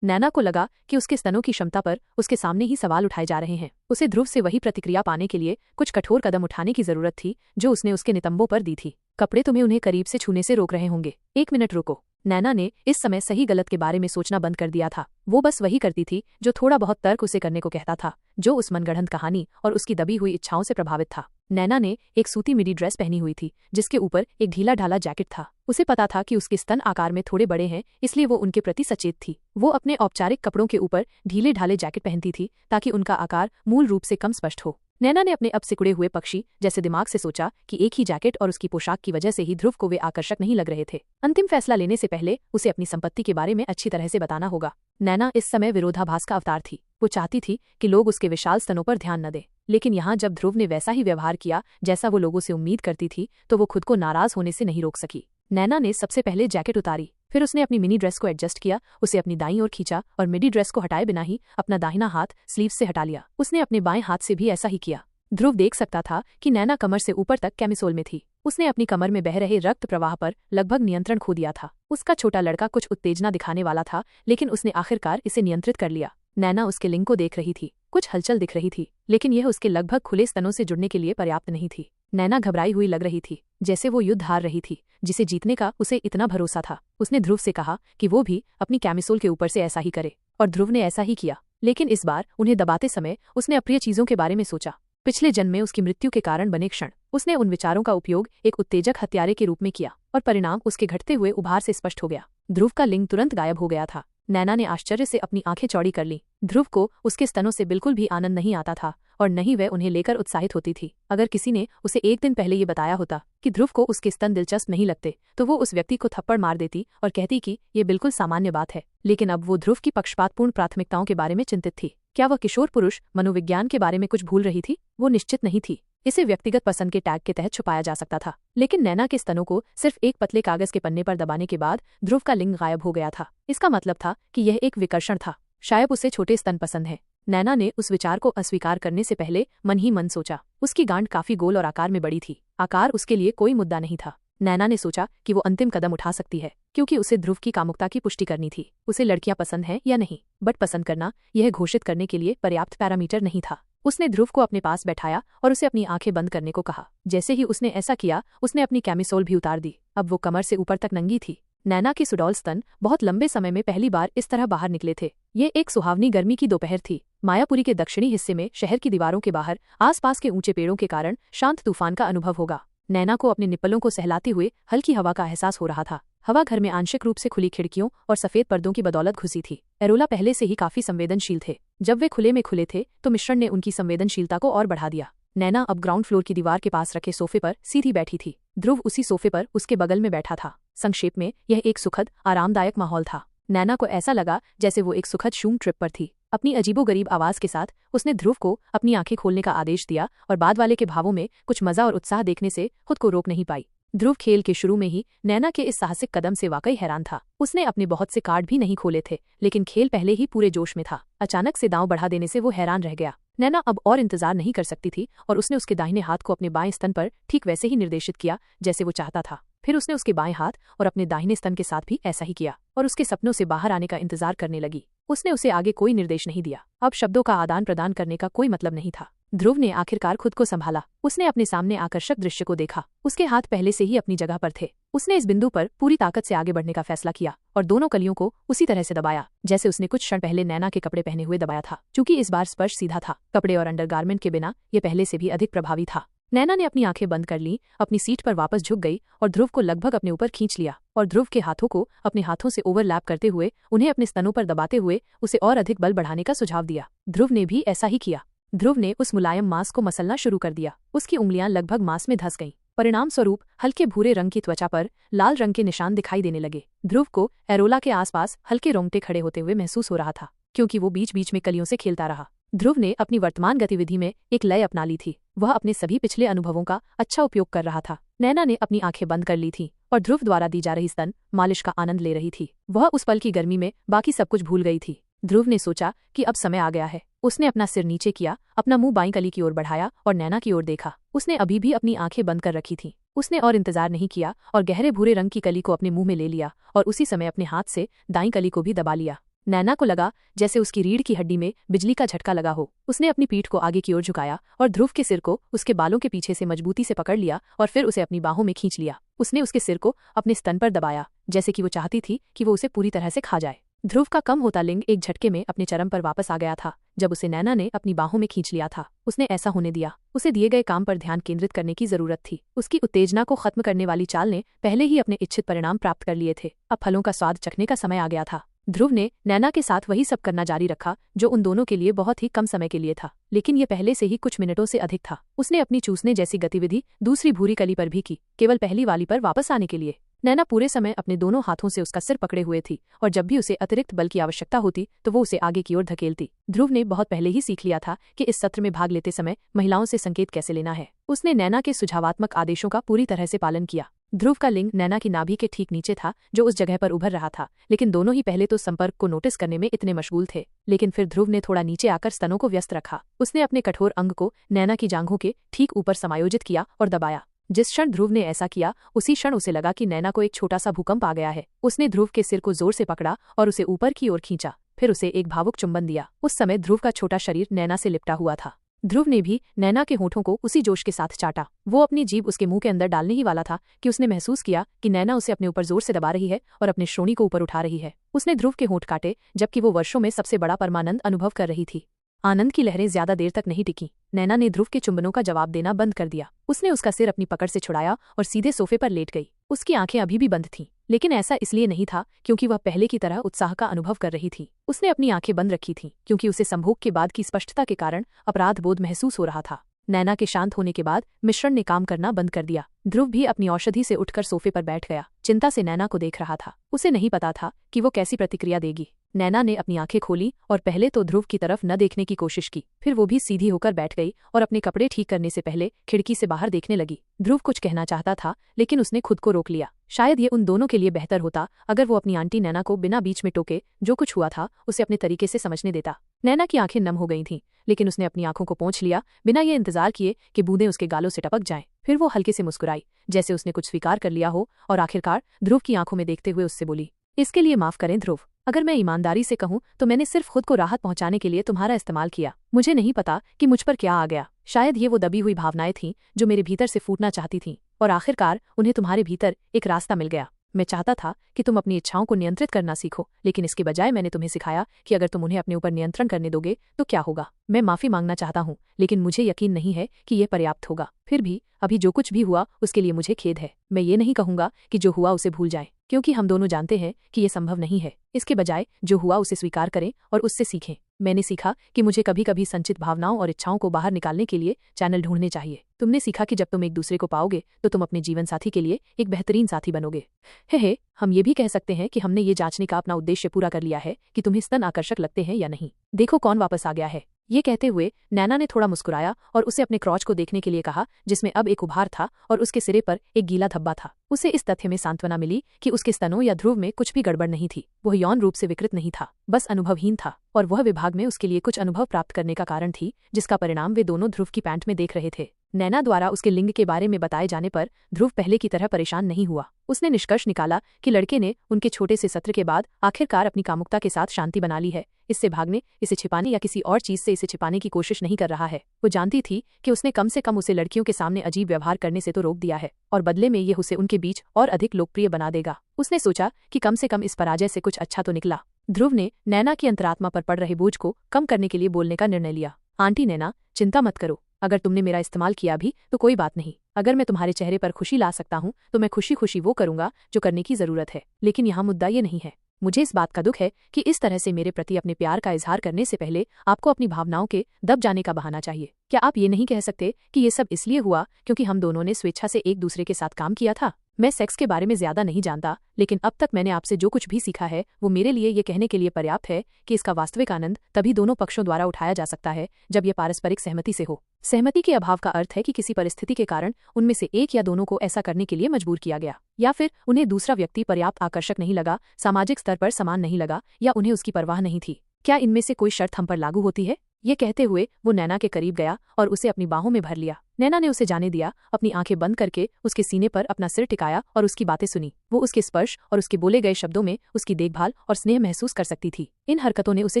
नैना को लगा कि उसके स्तनों की क्षमता पर उसके सामने ही सवाल उठाए जा रहे हैं। उसे ध्रुव से वही प्रतिक्रिया पाने के लिए कुछ कठोर कदम उठाने की जरूरत थी जो उसने उसके नितंबों पर दी थी। कपड़े तुम्हें उन्हें करीब से छूने से रोक रहे होंगे। 1 मिनट रुको। नैना ने इस समय सही गलत के बारे में सोचना बंद कर दिया था। वो बस वही करती थी जो थोड़ा बहुत तर्क उसे करने को कहता था, जो उस मनगढ़ंत कहानी और उसकी दबी हुई इच्छाओं से प्रभावित था। नैना ने एक सूती मिडी ड्रेस पहनी हुई थी जिसके ऊपर एक ढीला ढाला जैकेट था। उसे पता था कि उसके स्तन आकार में थोड़े बड़े हैं, इसलिए वो उनके प्रति सचेत थी। वो अपने औपचारिक कपड़ों के ऊपर ढीले ढाले जैकेट पहनती थी ताकि उनका आकार मूल रूप से कम स्पष्ट हो। नैना ने अपने अब सिकुड़े हुए पक्षी जैसे दिमाग से सोचा कि एक ही जैकेट और उसकी पोशाक की वजह से ही ध्रुव को वे आकर्षक नहीं लग रहे थे। अंतिम फैसला लेने से पहले उसे अपनी संपत्ति के बारे में अच्छी तरह से बताना होगा। नैना इस समय विरोधाभास का अवतार थी। वो चाहती थी कि लोग उसके विशाल स्तनों पर ध्यान न दें, लेकिन यहाँ जब ध्रुव ने वैसा ही व्यवहार किया जैसा वो लोगों से उम्मीद करती थी तो वो खुद को नाराज होने से नहीं रोक सकी। नैना ने सबसे पहले जैकेट उतारी, फिर उसने अपनी मिनी ड्रेस को एडजस्ट किया, उसे अपनी दाईं ओर खींचा और मिडी ड्रेस को हटाए बिना ही अपना दाहिना हाथ स्लीव से हटा लिया। उसने अपने बाएं हाथ से भी ऐसा ही किया। ध्रुव देख सकता था कि नैना कमर से ऊपर तक कैमिसोल में थी। उसने अपनी कमर में बह रहे रक्त प्रवाह पर लगभग नियंत्रण खो दिया था। उसका छोटा लड़का कुछ उत्तेजना दिखाने वाला था, लेकिन उसने आखिरकार इसे नियंत्रित कर लिया। नैना उसके लिंग को देख रही थी। कुछ हलचल दिख रही थी, लेकिन यह उसके लगभग खुले स्तनों से जुड़ने के लिए पर्याप्त नहीं थी। नैना घबराई हुई लग रही थी, जैसे वो युद्ध हार रही थी जिसे जीतने का उसे इतना भरोसा था। उसने ध्रुव से कहा कि वो भी अपनी कैमिसोल के ऊपर से ऐसा ही करे, और ध्रुव ने ऐसा ही किया। लेकिन इस बार उन्हें दबाते समय उसने अप्रिय चीजों के बारे में सोचा। पिछले जन्म में उसकी मृत्यु के कारण बने क्षण। उसने उन विचारों का उपयोग एक उत्तेजक हत्यारे के रूप में किया और परिणाम उसके घटते हुए उभार से स्पष्ट हो गया। ध्रुव का लिंग तुरंत गायब हो गया था। नैना ने आश्चर्य से अपनी आंखें चौड़ी कर लीं। ध्रुव को उसके स्तनों से बिल्कुल भी आनंद नहीं आता था और न ही वह उन्हें लेकर उत्साहित होती थी। अगर किसी ने उसे एक दिन पहले ये बताया होता कि ध्रुव को उसके स्तन दिलचस्प नहीं लगते तो वो उस व्यक्ति को थप्पड़ मार देती और कहती कि ये बिल्कुल सामान्य बात है। लेकिन अब वो ध्रुव की पक्षपातपूर्ण प्राथमिकताओं के बारे में चिंतित थी। क्या वह किशोर पुरुष मनोविज्ञान के बारे में कुछ भूल रही थी? वो निश्चित नहीं थी। इसे व्यक्तिगत पसंद के टैग के तहत छुपाया जा सकता था, लेकिन नैना के स्तनों को सिर्फ एक पतले कागज के पन्ने पर दबाने के बाद ध्रुव का लिंग गायब हो गया था। इसका मतलब था कि यह एक विकर्षण था। शायद उसे छोटे स्तन पसंद है। नैना ने उस विचार को अस्वीकार करने से पहले मन ही मन सोचा। उसकी गांठ काफी गोल और आकार में बड़ी थी। आकार उसके लिए कोई मुद्दा नहीं था। नैना ने सोचा कि वो अंतिम कदम उठा सकती है, क्योंकि उसे ध्रुव की कामुकता की पुष्टि करनी थी। उसे लड़कियां पसंद हैं या नहीं, बट पसंद करना यह घोषित करने के लिए पर्याप्त पैरामीटर नहीं था। उसने ध्रुव को अपने पास बैठाया और उसे अपनी आंखें बंद करने को कहा। जैसे ही उसने ऐसा किया, उसने अपनी कैमिसोल भी उतार दी। अब वो कमर से ऊपर तक नंगी थी। नैना के सुडौल स्तन बहुत लंबे समय में पहली बार इस तरह बाहर निकले थे। ये एक सुहावनी गर्मी की दोपहर थी। मायापुरी के दक्षिणी हिस्से में शहर की दीवारों के बाहर आसपास के ऊंचे पेड़ों के कारण शांत तूफान का अनुभव होगा। नैना को अपने निप्पलों को सहलाते हुए हल्की हवा का एहसास हो रहा था। हवा घर में आंशिक रूप से खुली खिड़कियों और सफेद पर्दों की बदौलत घुसी थी। एरोला पहले से ही काफी संवेदनशील थे। जब वे खुले में खुले थे तो मिश्रण ने उनकी संवेदनशीलता को और बढ़ा दिया। नैना अब ग्राउंड फ्लोर की दीवार के पास रखे सोफे पर सीधी बैठी थी। ध्रुव उसी सोफे पर उसके बगल में बैठा था। संक्षेप में यह एक सुखद आरामदायक माहौल था। नैना को ऐसा लगा जैसे वो एक सुखद शूम ट्रिप पर थी। अपनी अजीबोगरीब आवाज के साथ उसने ध्रुव को अपनी आंखें खोलने का आदेश दिया और बाद वाले के भावों में कुछ मजा और उत्साह देखने से खुद को रोक नहीं पाई। ध्रुव खेल के शुरू में ही नैना के इस साहसिक कदम से वाकई हैरान था। उसने अपने बहुत से कार्ड भी नहीं खोले थे, लेकिन खेल पहले ही पूरे जोश में था। अचानक से दांव बढ़ा देने से वो हैरान रह गया। नैना अब और इंतजार नहीं कर सकती थी और उसने उसके दाहिने हाथ को अपने बाएं स्तन पर ठीक वैसे ही निर्देशित किया जैसे वो चाहता था। फिर उसने उसके बाएं हाथ और अपने दाहिने स्तन के साथ भी ऐसा ही किया और उसके सपनों से बाहर आने का इंतजार करने लगी। उसने उसे आगे कोई निर्देश नहीं दिया। अब शब्दों का आदान प्रदान करने का कोई मतलब नहीं था। ध्रुव ने आखिरकार खुद को संभाला। उसने अपने सामने आकर्षक दृश्य को देखा। उसके हाथ पहले से ही अपनी जगह पर थे। उसने इस बिंदु पर पूरी ताकत से आगे बढ़ने का फैसला किया और दोनों कलियों को उसी तरह से दबाया जैसे उसने कुछ क्षण पहले नैना के कपड़े पहने हुए दबाया था। चूंकि इस बार स्पर्श सीधा था, कपड़े और अंडरगारमेंट के बिना ये पहले से भी अधिक प्रभावी था। नैना ने अपनी आंखें बंद कर लीं, अपनी सीट पर वापस झुक गई और ध्रुव को लगभग अपने ऊपर खींच लिया और ध्रुव के हाथों को अपने हाथों से ओवरलैप करते हुए उन्हें अपने स्तनों पर दबाते हुए उसे और अधिक बल बढ़ाने का सुझाव दिया। ध्रुव ने भी ऐसा ही किया। ध्रुव ने उस मुलायम मांस को मसलना शुरू कर दिया। उसकी उंगलियां लगभग मांस में धंस गईं। परिणाम स्वरूप हल्के भूरे रंग की त्वचा पर लाल रंग के निशान दिखाई देने लगे। ध्रुव को एरोला के आसपास हल्के रोंगटे खड़े होते हुए महसूस हो रहा था, क्योंकि वो बीच बीच में कलियों से खेलता रहा। ध्रुव ने अपनी वर्तमान गतिविधि में एक लय अपना ली थी। वह अपने सभी पिछले अनुभवों का अच्छा उपयोग कर रहा था। नैना ने अपनी आंखें बंद कर ली थीं और ध्रुव द्वारा दी जा रही स्तन मालिश का आनंद ले रही थी। वह उस पल की गर्मी में बाकी सब कुछ भूल गई थी। ध्रुव ने सोचा कि अब समय आ गया है। उसने अपना सिर नीचे किया, अपना मुंह बाईं कली की ओर बढ़ाया और नैना की ओर देखा। उसने अभी भी अपनी आंखें बंद कर रखी थीं। उसने और इंतजार नहीं किया और गहरे भूरे रंग की कली को अपने मुंह में ले लिया और उसी समय अपने हाथ से दाईं कली को भी दबा लिया। नैना को लगा जैसे उसकी रीढ़ की हड्डी में बिजली का झटका लगा हो। उसने अपनी पीठ को आगे की ओर झुकाया और ध्रुव के सिर को उसके बालों के पीछे से मजबूती से पकड़ लिया और फिर उसे अपनी बाहों में खींच लिया। उसने उसके सिर को अपने स्तन पर दबाया जैसे कि वो चाहती थी कि वो उसे पूरी तरह से खा जाए। ध्रुव का कम होता लिंग एक झटके में अपने चरम पर वापस आ गया था जब उसे नैना ने अपनी बाहों में खींच लिया था। उसने ऐसा होने दिया। उसे दिए गए काम पर ध्यान केंद्रित करने की जरूरत थी। उसकी उत्तेजना को खत्म करने वाली चाल ने पहले ही अपने इच्छित परिणाम प्राप्त कर लिए थे। अब फलों का स्वाद चखने का समय आ गया था। ध्रुव ने नैना के साथ वही सब करना जारी रखा जो उन दोनों के लिए बहुत ही कम समय के लिए था, लेकिन ये पहले से ही कुछ मिनटों से अधिक था। उसने अपनी चूसने जैसी गतिविधि दूसरी भूरी कली पर भी की, केवल पहली वाली पर वापस आने के लिए। नैना पूरे समय अपने दोनों हाथों से उसका सिर पकड़े हुए थी और जब भी उसे अतिरिक्त बल की आवश्यकता होती तो वो उसे आगे की ओर धकेलती। ध्रुव ने बहुत पहले ही सीख लिया था कि इस सत्र में भाग लेते समय महिलाओं से संकेत कैसे लेना है। उसने नैना के सुझावात्मक आदेशों का पूरी तरह से पालन किया। ध्रुव का लिंग नैना की नाभि के ठीक नीचे था, जो उस जगह पर उभर रहा था, लेकिन दोनों ही पहले तो संपर्क को नोटिस करने में इतने मशगूल थे। लेकिन फिर ध्रुव ने थोड़ा नीचे आकर स्तनों को व्यस्त रखा। उसने अपने कठोर अंग को नैना की जांघों के ठीक ऊपर समायोजित किया और दबाया। जिस क्षण ध्रुव ने ऐसा किया उसी क्षण उसे लगा कि नैना को एक छोटा सा भूकंप आ गया है। उसने ध्रुव के सिर को जोर से पकड़ा और उसे ऊपर की ओर खींचा, फिर उसे एक भावुक चुंबन दिया। उस समय ध्रुव का छोटा शरीर नैना से लिपटा हुआ था। ध्रुव ने भी नैना के होठों को उसी जोश के साथ चाटा। वो अपनी जीभ उसके मुंह के अंदर डालने ही वाला था कि उसने महसूस किया कि नैना उसे अपने ऊपर जोर से दबा रही है और अपने श्रोणी को ऊपर उठा रही है। उसने ध्रुव के होंठ काटे, जबकि वो वर्षों में सबसे बड़ा परमानंद अनुभव कर रही थी। आनंद की लहरें ज्यादा देर तक नहीं टिकी। नैना ने ध्रुव के चुंबनों का जवाब देना बंद कर दिया। उसने उसका सिर अपनी पकड़ से छुड़ाया और सीधे सोफे पर लेट गई। उसकी आंखें अभी भी बंद थीं, लेकिन ऐसा इसलिए नहीं था क्योंकि वह पहले की तरह उत्साह का अनुभव कर रही थी। उसने अपनी आंखें बंद रखी थीं क्योंकि उसे संभोग के बाद की स्पष्टता के कारण अपराध बोध महसूस हो रहा था। नैना के शांत होने के बाद मिश्रण ने काम करना बंद कर दिया। ध्रुव भी अपनी औषधि से उठकर सोफे पर बैठ गया। चिंता से नैना को देख रहा था। उसे नहीं पता था कि वो कैसी प्रतिक्रिया देगी। नैना ने अपनी आंखें खोली और पहले तो ध्रुव की तरफ न देखने की कोशिश की, फिर वो भी सीधी होकर बैठ गई और अपने कपड़े ठीक करने से पहले खिड़की से बाहर देखने लगी। ध्रुव कुछ कहना चाहता था, लेकिन उसने खुद को रोक लिया। शायद ये उन दोनों के लिए बेहतर होता अगर वो अपनी आंटी नैना को बिना बीच में टोके जो कुछ हुआ था उसे अपने तरीके से समझने देता। नैना की आंखें नम हो गई थीं, लेकिन उसने अपनी आंखों को पोंछ लिया बिना ये इंतजार किए कि बूंदें उसके गालों से टपक जाएं। फिर वो हल्के से मुस्कुराई, जैसे उसने कुछ स्वीकार कर लिया हो, और आखिरकार ध्रुव की आंखों में देखते हुए उससे बोली, इसके लिए माफ करें ध्रुव। अगर मैं ईमानदारी से कहूं तो मैंने सिर्फ खुद को राहत पहुंचाने के लिए तुम्हारा इस्तेमाल किया। मुझे नहीं पता कि मुझ पर क्या आ गया। शायद ये वो दबी हुई भावनाएं थीं जो मेरे भीतर से फूटना चाहती थीं, और आखिरकार उन्हें तुम्हारे भीतर एक रास्ता मिल गया। मैं चाहता था कि तुम अपनी इच्छाओं को नियंत्रित करना सीखो, लेकिन इसके बजाय मैंने तुम्हें सिखाया कि अगर तुम उन्हें अपने ऊपर नियंत्रण करने दोगे तो क्या होगा। मैं माफी मांगना चाहता हूँ, लेकिन मुझे यकीन नहीं है कि यह पर्याप्त होगा। फिर भी अभी जो कुछ भी हुआ उसके लिए मुझे खेद है। मैं ये नहीं कहूंगा कि जो हुआ उसे भूल जाएं, क्योंकि हम दोनों जानते हैं कि ये संभव नहीं है। इसके बजाय जो हुआ उसे स्वीकार करें और उससे सीखें। मैंने सीखा कि मुझे कभी कभी संचित भावनाओं और इच्छाओं को बाहर निकालने के लिए चैनल ढूंढने चाहिए। तुमने सीखा कि जब तुम एक दूसरे को पाओगे तो तुम अपने जीवन साथी के लिए एक बेहतरीन साथी बनोगे। हे हम ये भी कह सकते हैं कि हमने ये जांचने का अपना उद्देश्य पूरा कर लिया है कि तुम्हें स्तन आकर्षक लगते हैं या नहीं। देखो कौन वापस आ गया है। ये कहते हुए नैना ने थोड़ा मुस्कुराया और उसे अपने क्रॉच को देखने के लिए कहा, जिसमें अब एक उभार था और उसके सिरे पर एक गीला धब्बा था। उसे इस तथ्य में सांत्वना मिली कि उसके स्तनों या ध्रुव में कुछ भी गड़बड़ नहीं थी। वह यौन रूप से विकृत नहीं था, बस अनुभवहीन था, और वह विभाग में उसके लिए कुछ अनुभव प्राप्त करने का कारण थी, जिसका परिणाम वे दोनों ध्रुव की पैंट में देख रहे थे। नैना द्वारा उसके लिंग के बारे में बताए जाने पर ध्रुव पहले की तरह परेशान नहीं हुआ। उसने निष्कर्ष निकाला कि लड़के ने उनके छोटे से सत्र के बाद आखिरकार अपनी कामुकता के साथ शांति बना ली है। इससे भागने, इसे छिपाने या किसी और चीज से इसे छिपाने की कोशिश नहीं कर रहा है। वो जानती थी कि उसने कम से कम उसे लड़कियों के सामने अजीब व्यवहार करने से तो रोक दिया है, और बदले में ये उसे उनके बीच और अधिक लोकप्रिय बना देगा। उसने सोचा कि कम से कम इस पराजय से कुछ अच्छा तो निकला। ध्रुव ने नैना की अंतरात्मा पर पड़ रहे बोझ को कम करने के लिए बोलने का निर्णय लिया। आंटी नैना, चिंता मत करो। अगर तुमने मेरा इस्तेमाल किया भी तो कोई बात नहीं। अगर मैं तुम्हारे चेहरे पर खुशी ला सकता हूँ तो मैं खुशी खुशी वो करूंगा जो करने की जरूरत है। लेकिन यहाँ मुद्दा ये नहीं है। मुझे इस बात का दुख है कि इस तरह से मेरे प्रति अपने प्यार का इजहार करने से पहले आपको अपनी भावनाओं के दब जाने का बहाना चाहिए। क्या आप ये नहीं कह सकते कि ये सब इसलिए हुआ क्योंकि हम दोनों ने स्वेच्छा से एक दूसरे के साथ काम किया था? मैं सेक्स के बारे में ज्यादा नहीं जानता, लेकिन अब तक मैंने आपसे जो कुछ भी सीखा है वो मेरे लिए ये कहने के लिए पर्याप्त है कि इसका वास्तविक आनंद तभी दोनों पक्षों द्वारा उठाया जा सकता है जब ये पारस्परिक सहमति से हो। सहमति के अभाव का अर्थ है कि किसी परिस्थिति के कारण उनमें से एक या दोनों को ऐसा करने के लिए मजबूर किया गया, या फिर उन्हें दूसरा व्यक्ति पर्याप्त आकर्षक नहीं लगा, सामाजिक स्तर पर समान नहीं लगा, या उन्हें उसकी परवाह नहीं थी। क्या इनमें से कोई शर्त हम पर लागू होती है? ये कहते हुए वो नैना के करीब गया और उसे अपनी बाहों में भर लिया। नैना ने उसे जाने दिया, अपनी आंखें बंद करके उसके सीने पर अपना सिर टिकाया और उसकी बातें सुनी। वो उसके स्पर्श और उसके बोले गए शब्दों में उसकी देखभाल और स्नेह महसूस कर सकती थी। इन हरकतों ने उसे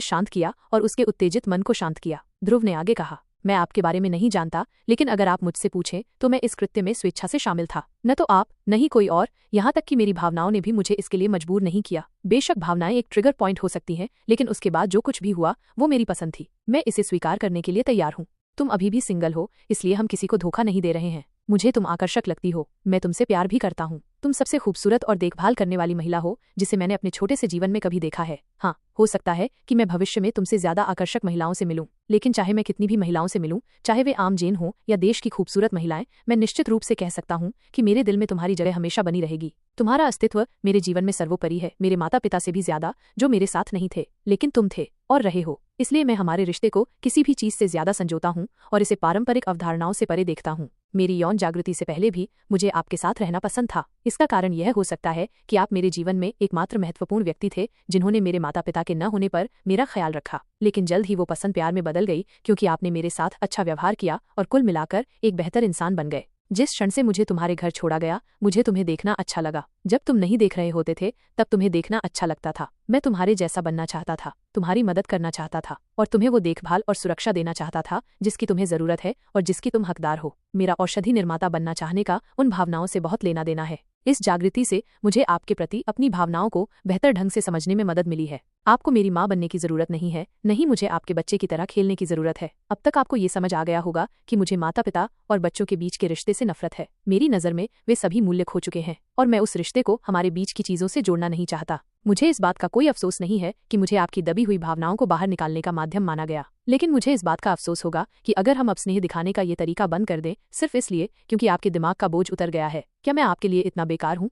शांत किया और उसके उत्तेजित मन को शांत किया। ध्रुव ने आगे कहा, मैं आपके बारे में नहीं जानता, लेकिन अगर आप मुझसे पूछें तो मैं इस कृत्य में स्वेच्छा से शामिल था। न तो आप, न ही कोई और, यहाँ तक कि मेरी भावनाओं ने भी मुझे इसके लिए मजबूर नहीं किया। बेशक भावनाएं एक ट्रिगर पॉइंट हो सकती हैं, लेकिन उसके बाद जो कुछ भी हुआ वो मेरी पसंद थी। मैं इसे स्वीकार करने के लिए तैयार हूँ। तुम अभी भी सिंगल हो, इसलिए हम किसी को धोखा नहीं दे रहे हैं। मुझे तुम आकर्षक लगती हो, मैं तुमसे प्यार भी करता हूँ। तुम सबसे खूबसूरत और देखभाल करने वाली महिला हो जिसे मैंने अपने छोटे से जीवन में कभी देखा है। हाँ, हो सकता है कि मैं भविष्य में तुमसे ज्यादा आकर्षक महिलाओं से मिलूं, लेकिन चाहे मैं कितनी भी महिलाओं से मिलूं, चाहे वे आम जेन हो या देश की खूबसूरत महिलाएं, मैं निश्चित रूप से कह सकता हूं कि मेरे दिल में तुम्हारी जगह हमेशा बनी रहेगी। तुम्हारा अस्तित्व मेरे जीवन में सर्वोपरि है, मेरे माता पिता से भी ज्यादा, जो मेरे साथ नहीं थे लेकिन तुम थे और रहे हो। इसलिए मैं हमारे रिश्ते को किसी भी चीज से ज्यादा संजोता हूँ और इसे पारंपरिक अवधारणाओं से परे देखता हूँ। मेरी यौन जागृति से पहले भी मुझे आपके साथ रहना पसंद था। इसका कारण यह हो सकता है कि आप मेरे जीवन में एकमात्र महत्वपूर्ण व्यक्ति थे जिन्होंने मेरे माता पिता के न होने पर मेरा ख्याल रखा। लेकिन जल्द ही वो पसंद प्यार में बदल गई, क्योंकि आपने मेरे साथ अच्छा व्यवहार किया और कुल मिलाकर एक बेहतर इंसान बन गए। जिस क्षण से मुझे तुम्हारे घर छोड़ा गया, मुझे तुम्हें देखना अच्छा लगा। जब तुम नहीं देख रहे होते थे तब तुम्हें देखना अच्छा लगता था। मैं तुम्हारे जैसा बनना चाहता था, तुम्हारी मदद करना चाहता था और तुम्हें वो देखभाल और सुरक्षा देना चाहता था जिसकी तुम्हें जरूरत है और जिसकी तुम हकदार हो। मेरा औषधि निर्माता बनना चाहने का उन भावनाओं से बहुत लेना देना है। इस जागृति से मुझे आपके प्रति अपनी भावनाओं को बेहतर ढंग से समझने में मदद मिली है। आपको मेरी माँ बनने की जरूरत नहीं है, नहीं मुझे आपके बच्चे की तरह खेलने की जरूरत है। अब तक आपको ये समझ आ गया होगा कि मुझे माता पिता और बच्चों के बीच के रिश्ते से नफरत है। मेरी नज़र में वे सभी मूल्य खो चुके हैं और मैं उस रिश्ते को हमारे बीच की चीजों से जोड़ना नहीं चाहता। मुझे इस बात का कोई अफसोस नहीं है कि मुझे आपकी दबी हुई भावनाओं को बाहर निकालने का माध्यम माना गया, लेकिन मुझे इस बात का अफसोस होगा कि अगर हम अब स्नेह दिखाने का ये तरीका बंद कर दें सिर्फ इसलिए क्योंकि आपके दिमाग का बोझ उतर गया है। क्या मैं आपके लिए इतना बेकार हूँ?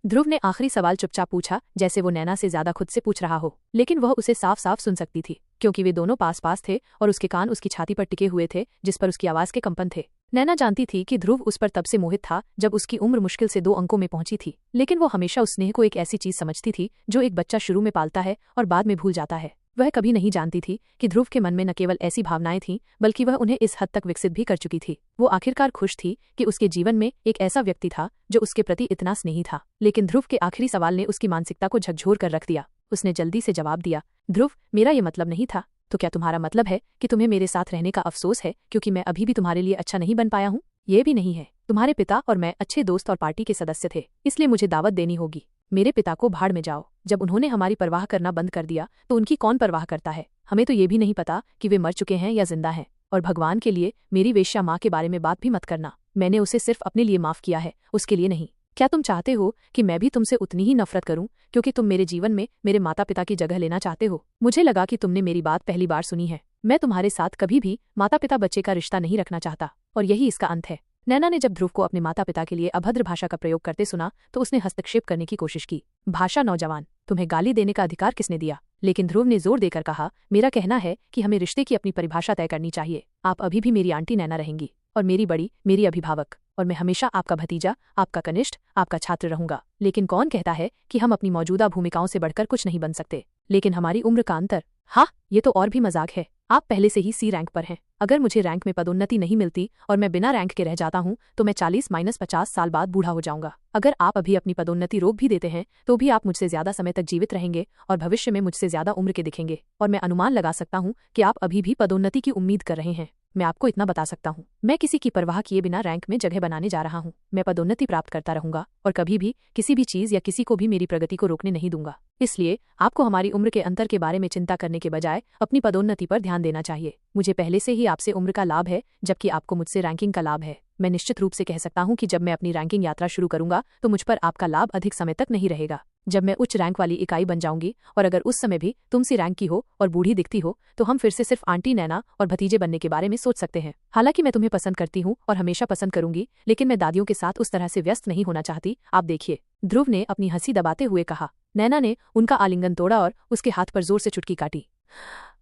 ध्रुव ने आखिरी सवाल चुपचाप पूछा, जैसे वो नैना से ज्यादा खुद से पूछ रहा हो, लेकिन वह उसे साफ साफ सुन सकती थी क्योंकि वे दोनों पास पास थे और उसके कान उसकी छाती पर टिके हुए थे जिस पर उसकी आवाज के कंपन थे। नैना जानती थी कि ध्रुव उस पर तब से मोहित था जब उसकी उम्र मुश्किल से 2 अंकों में पहुंची थी, लेकिन वो हमेशा उस स्नेह को एक ऐसी चीज समझती थी जो एक बच्चा शुरू में पालता है और बाद में भूल जाता है। वह कभी नहीं जानती थी कि ध्रुव के मन में न केवल ऐसी भावनाएं थीं, बल्कि वह उन्हें इस हद तक विकसित भी कर चुकी थी। वो आखिरकार खुश थी कि उसके जीवन में एक ऐसा व्यक्ति था जो उसके प्रति इतना स्नेही था। लेकिन ध्रुव के आखिरी सवाल ने उसकी मानसिकता को झकझोर कर रख दिया। उसने जल्दी से जवाब दिया, ध्रुव, मेरा ये मतलब नहीं था। तो क्या तुम्हारा मतलब है कि तुम्हें मेरे साथ रहने का अफसोस है क्योंकि मैं अभी भी तुम्हारे लिए अच्छा नहीं बन पाया हूँ? ये भी नहीं है। तुम्हारे पिता और मैं अच्छे दोस्त और पार्टी के सदस्य थे, इसलिए मुझे दावत देनी होगी। मेरे पिता को भाड़ में जाओ। जब उन्होंने हमारी परवाह करना बंद कर दिया तो उनकी कौन परवाह करता है? हमें तो ये भी नहीं पता कि वे मर चुके हैं या जिंदा हैं। और भगवान के लिए मेरी वेश्या माँ के बारे में बात भी मत करना। मैंने उसे सिर्फ अपने लिए माफ किया है, उसके लिए नहीं। क्या तुम चाहते हो कि मैं भी तुमसे उतनी ही नफरत करूं क्योंकि तुम मेरे जीवन में मेरे माता पिता की जगह लेना चाहते हो? मुझे लगा कि तुमने मेरी बात पहली बार सुनी है। मैं तुम्हारे साथ कभी भी माता पिता बच्चे का रिश्ता नहीं रखना चाहता और यही इसका अंत है। नैना ने जब ध्रुव को अपने माता पिता के लिए अभद्र भाषा का प्रयोग करते सुना तो उसने हस्तक्षेप करने की कोशिश की। भाषा नौजवान, तुम्हें गाली देने का अधिकार किसने दिया? लेकिन ध्रुव ने जोर देकर कहा, मेरा कहना है कि हमें रिश्ते की अपनी परिभाषा तय करनी चाहिए। आप अभी भी मेरी आंटी नैना रहेंगी और मेरी बड़ी मेरी अभिभावक, और मैं हमेशा आपका भतीजा, आपका कनिष्ठ, आपका छात्र रहूंगा। लेकिन कौन कहता है कि हम अपनी मौजूदा भूमिकाओं से बढ़कर कुछ नहीं बन सकते? लेकिन हमारी उम्र का अंतर, हाँ, ये तो और भी मजाक है। आप पहले से ही सी रैंक पर हैं। अगर मुझे रैंक में पदोन्नति नहीं मिलती और मैं बिना रैंक के रह जाता हूं तो मैं 40-50 साल बाद बूढ़ा हो जाऊंगा। अगर आप अभी अपनी पदोन्नति रोक भी देते हैं तो भी आप मुझसे ज्यादा समय तक जीवित रहेंगे और भविष्य में मुझसे ज्यादा उम्र के दिखेंगे। और मैं अनुमान लगा सकता हूं कि आप अभी भी पदोन्नति की उम्मीद कर रहे हैं। मैं आपको इतना बता सकता हूं, मैं किसी की परवाह किए बिना रैंक में जगह बनाने जा रहा हूं। मैं पदोन्नति प्राप्त करता रहूंगा और कभी भी किसी भी चीज या किसी को भी मेरी प्रगति को रोकने नहीं दूंगा। इसलिए आपको हमारी उम्र के अंतर के बारे में चिंता करने के बजाय अपनी पदोन्नति पर ध्यान देना चाहिए। मुझे पहले से ही आपसे उम्र का लाभ है जबकि आपको मुझसे रैंकिंग का लाभ है। मैं निश्चित रूप से कह सकता हूं कि जब मैं अपनी रैंकिंग यात्रा शुरू करूंगा तो मुझ पर आपका लाभ अधिक समय तक नहीं रहेगा। जब मैं उच्च रैंक वाली इकाई बन जाऊंगी और अगर उस समय भी तुम सी रैंक की हो और बूढ़ी दिखती हो तो हम फिर से सिर्फ आंटी नैना और भतीजे बनने के बारे में सोच सकते हैं। हालांकि मैं तुम्हें पसंद करती हूँ और हमेशा पसंद करूंगी, लेकिन मैं दादियों के साथ उस तरह से व्यस्त नहीं होना चाहती। आप देखिए, ध्रुव ने अपनी हंसी दबाते हुए कहा। नैना ने उनका आलिंगन तोड़ा और उसके हाथ पर जोर से चुटकी काटी।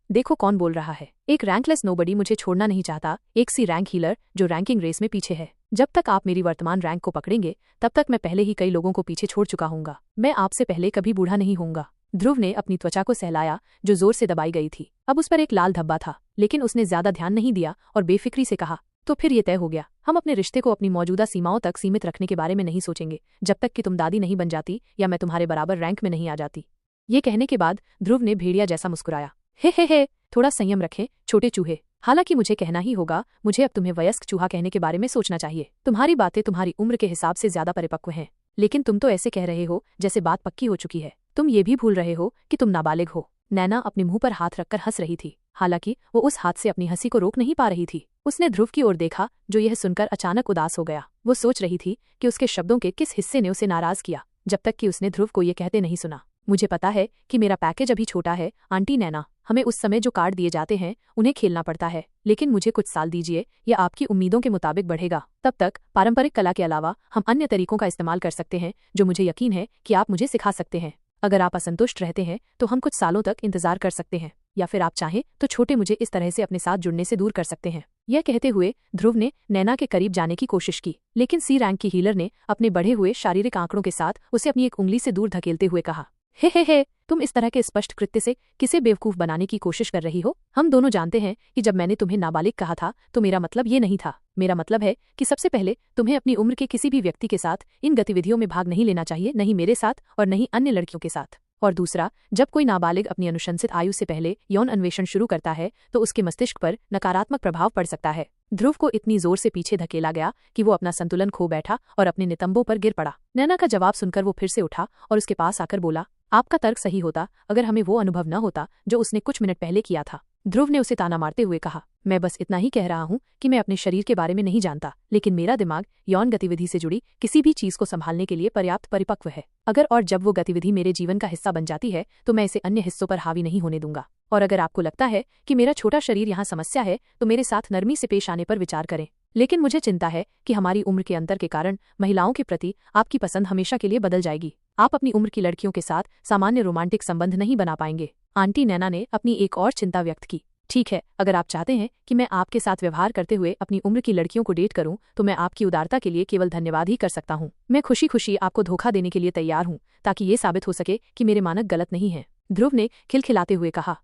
देखो कौन बोल रहा है। एक रैंकलेस नोबडी मुझे छोड़ना नहीं चाहता, एक सी रैंक हीलर जो रैंकिंग रेस में पीछे है। जब तक आप मेरी वर्तमान रैंक को पकड़ेंगे तब तक मैं पहले ही कई लोगों को पीछे छोड़ चुका हूंगा। मैं आपसे पहले कभी बूढ़ा नहीं होऊंगा। ध्रुव ने अपनी त्वचा को सहलाया जो जोर से दबाई गई थी। अब उस पर एक लाल धब्बा था, लेकिन उसने ज्यादा ध्यान नहीं दिया और बेफिक्री से कहा, तो फिर ये तय हो गया। हम अपने रिश्ते को अपनी मौजूदा सीमाओं तक सीमित रखने के बारे में नहीं सोचेंगे जब तक कि तुम दादी नहीं बन जाती या मैं तुम्हारे बराबर रैंक में नहीं आ जाती। ये कहने के बाद ध्रुव ने भेड़िया जैसा मुस्कुराया। हे, थोड़ा संयम रखें छोटे चूहे। हालांकि मुझे कहना ही होगा, मुझे अब तुम्हें वयस्क चूहा कहने के बारे में सोचना चाहिए। तुम्हारी बातें तुम्हारी उम्र के हिसाब से ज्यादा परिपक्व हैं, लेकिन तुम तो ऐसे कह रहे हो जैसे बात पक्की हो चुकी है। तुम ये भी भूल रहे हो कि तुम नाबालिग हो। नैना अपने मुंह पर हाथ रखकर हंस रही थी, हालांकि वो उस हाथ से अपनी हंसी को रोक नहीं पा रही थी। उसने ध्रुव की ओर देखा जो यह सुनकर अचानक उदास हो गया। वो सोच रही थी कि उसके शब्दों के किस हिस्से ने उसे नाराज किया, जब तक कि उसने ध्रुव को ये कहते नहीं सुना। मुझे पता है कि मेरा पैकेज अभी छोटा है आंटी नैना, हमें उस समय जो कार्ड दिए जाते हैं उन्हें खेलना पड़ता है, लेकिन मुझे कुछ साल दीजिए, यह आपकी उम्मीदों के मुताबिक बढ़ेगा। तब तक पारंपरिक कला के अलावा हम अन्य तरीकों का इस्तेमाल कर सकते हैं जो मुझे यकीन है कि आप मुझे सिखा सकते हैं। अगर आप असंतुष्ट रहते हैं तो हम कुछ सालों तक इंतजार कर सकते हैं, या फिर आप चाहें तो छोटे मुझे इस तरह से अपने साथ जुड़ने से दूर कर सकते हैं। यह कहते हुए ध्रुव ने नैना के करीब जाने की कोशिश की, लेकिन सी रैंक की हीलर ने अपने बढ़े हुए शारीरिक आंकड़ों के साथ उसे अपनी एक उंगली से दूर धकेलते हुए कहा, हे, तुम इस तरह के स्पष्ट कृत्य से किसे बेवकूफ बनाने की कोशिश कर रही हो? हम दोनों जानते हैं कि जब मैंने तुम्हें नाबालिग कहा था तो मेरा मतलब ये नहीं था। मेरा मतलब है कि सबसे पहले तुम्हें अपनी उम्र के किसी भी व्यक्ति के साथ इन गतिविधियों में भाग नहीं लेना चाहिए, नहीं मेरे साथ और नहीं अन्य लड़कियों के साथ। और दूसरा, जब कोई नाबालिग अपनी अनुशंसित आयु से पहले यौन अन्वेषण शुरू करता है तो उसके मस्तिष्क पर नकारात्मक प्रभाव पड़ सकता है। ध्रुव को इतनी जोर से पीछे धकेला गया कि वो अपना संतुलन खो बैठा और अपने नितंबों पर गिर पड़ा। नैना का जवाब सुनकर वो फिर से उठा और उसके पास आकर बोला, आपका तर्क सही होता अगर हमें वो अनुभव न होता जो उसने कुछ मिनट पहले किया था। ध्रुव ने उसे ताना मारते हुए कहा, मैं बस इतना ही कह रहा हूँ कि मैं अपने शरीर के बारे में नहीं जानता, लेकिन मेरा दिमाग यौन गतिविधि से जुड़ी किसी भी चीज को संभालने के लिए पर्याप्त परिपक्व है। अगर और जब वो गतिविधि मेरे जीवन का हिस्सा बन जाती है तो मैं इसे अन्य हिस्सों पर हावी नहीं होने दूंगा। और अगर आपको लगता है कि मेरा छोटा शरीर यहाँ समस्या है तो मेरे साथ नरमी से पेश आने पर विचार करें। लेकिन मुझे चिंता है कि हमारी उम्र के अंतर के कारण महिलाओं के प्रति आपकी पसंद हमेशा के लिए बदल जाएगी। आप अपनी उम्र की लड़कियों के साथ सामान्य रोमांटिक संबंध नहीं बना पाएंगे। आंटी नैना ने अपनी एक और चिंता व्यक्त की। ठीक है, अगर आप चाहते हैं कि मैं आपके साथ व्यवहार करते हुए अपनी उम्र की लड़कियों को डेट करूं तो मैं आपकी उदारता के लिए केवल धन्यवाद ही कर सकता हूं। मैं खुशी खुशी आपको धोखा देने के लिए तैयार हूं ताकि ये साबित हो सके कि मेरे मानक गलत नहीं हैं। ध्रुव ने खिलखिलाते हुए कहा,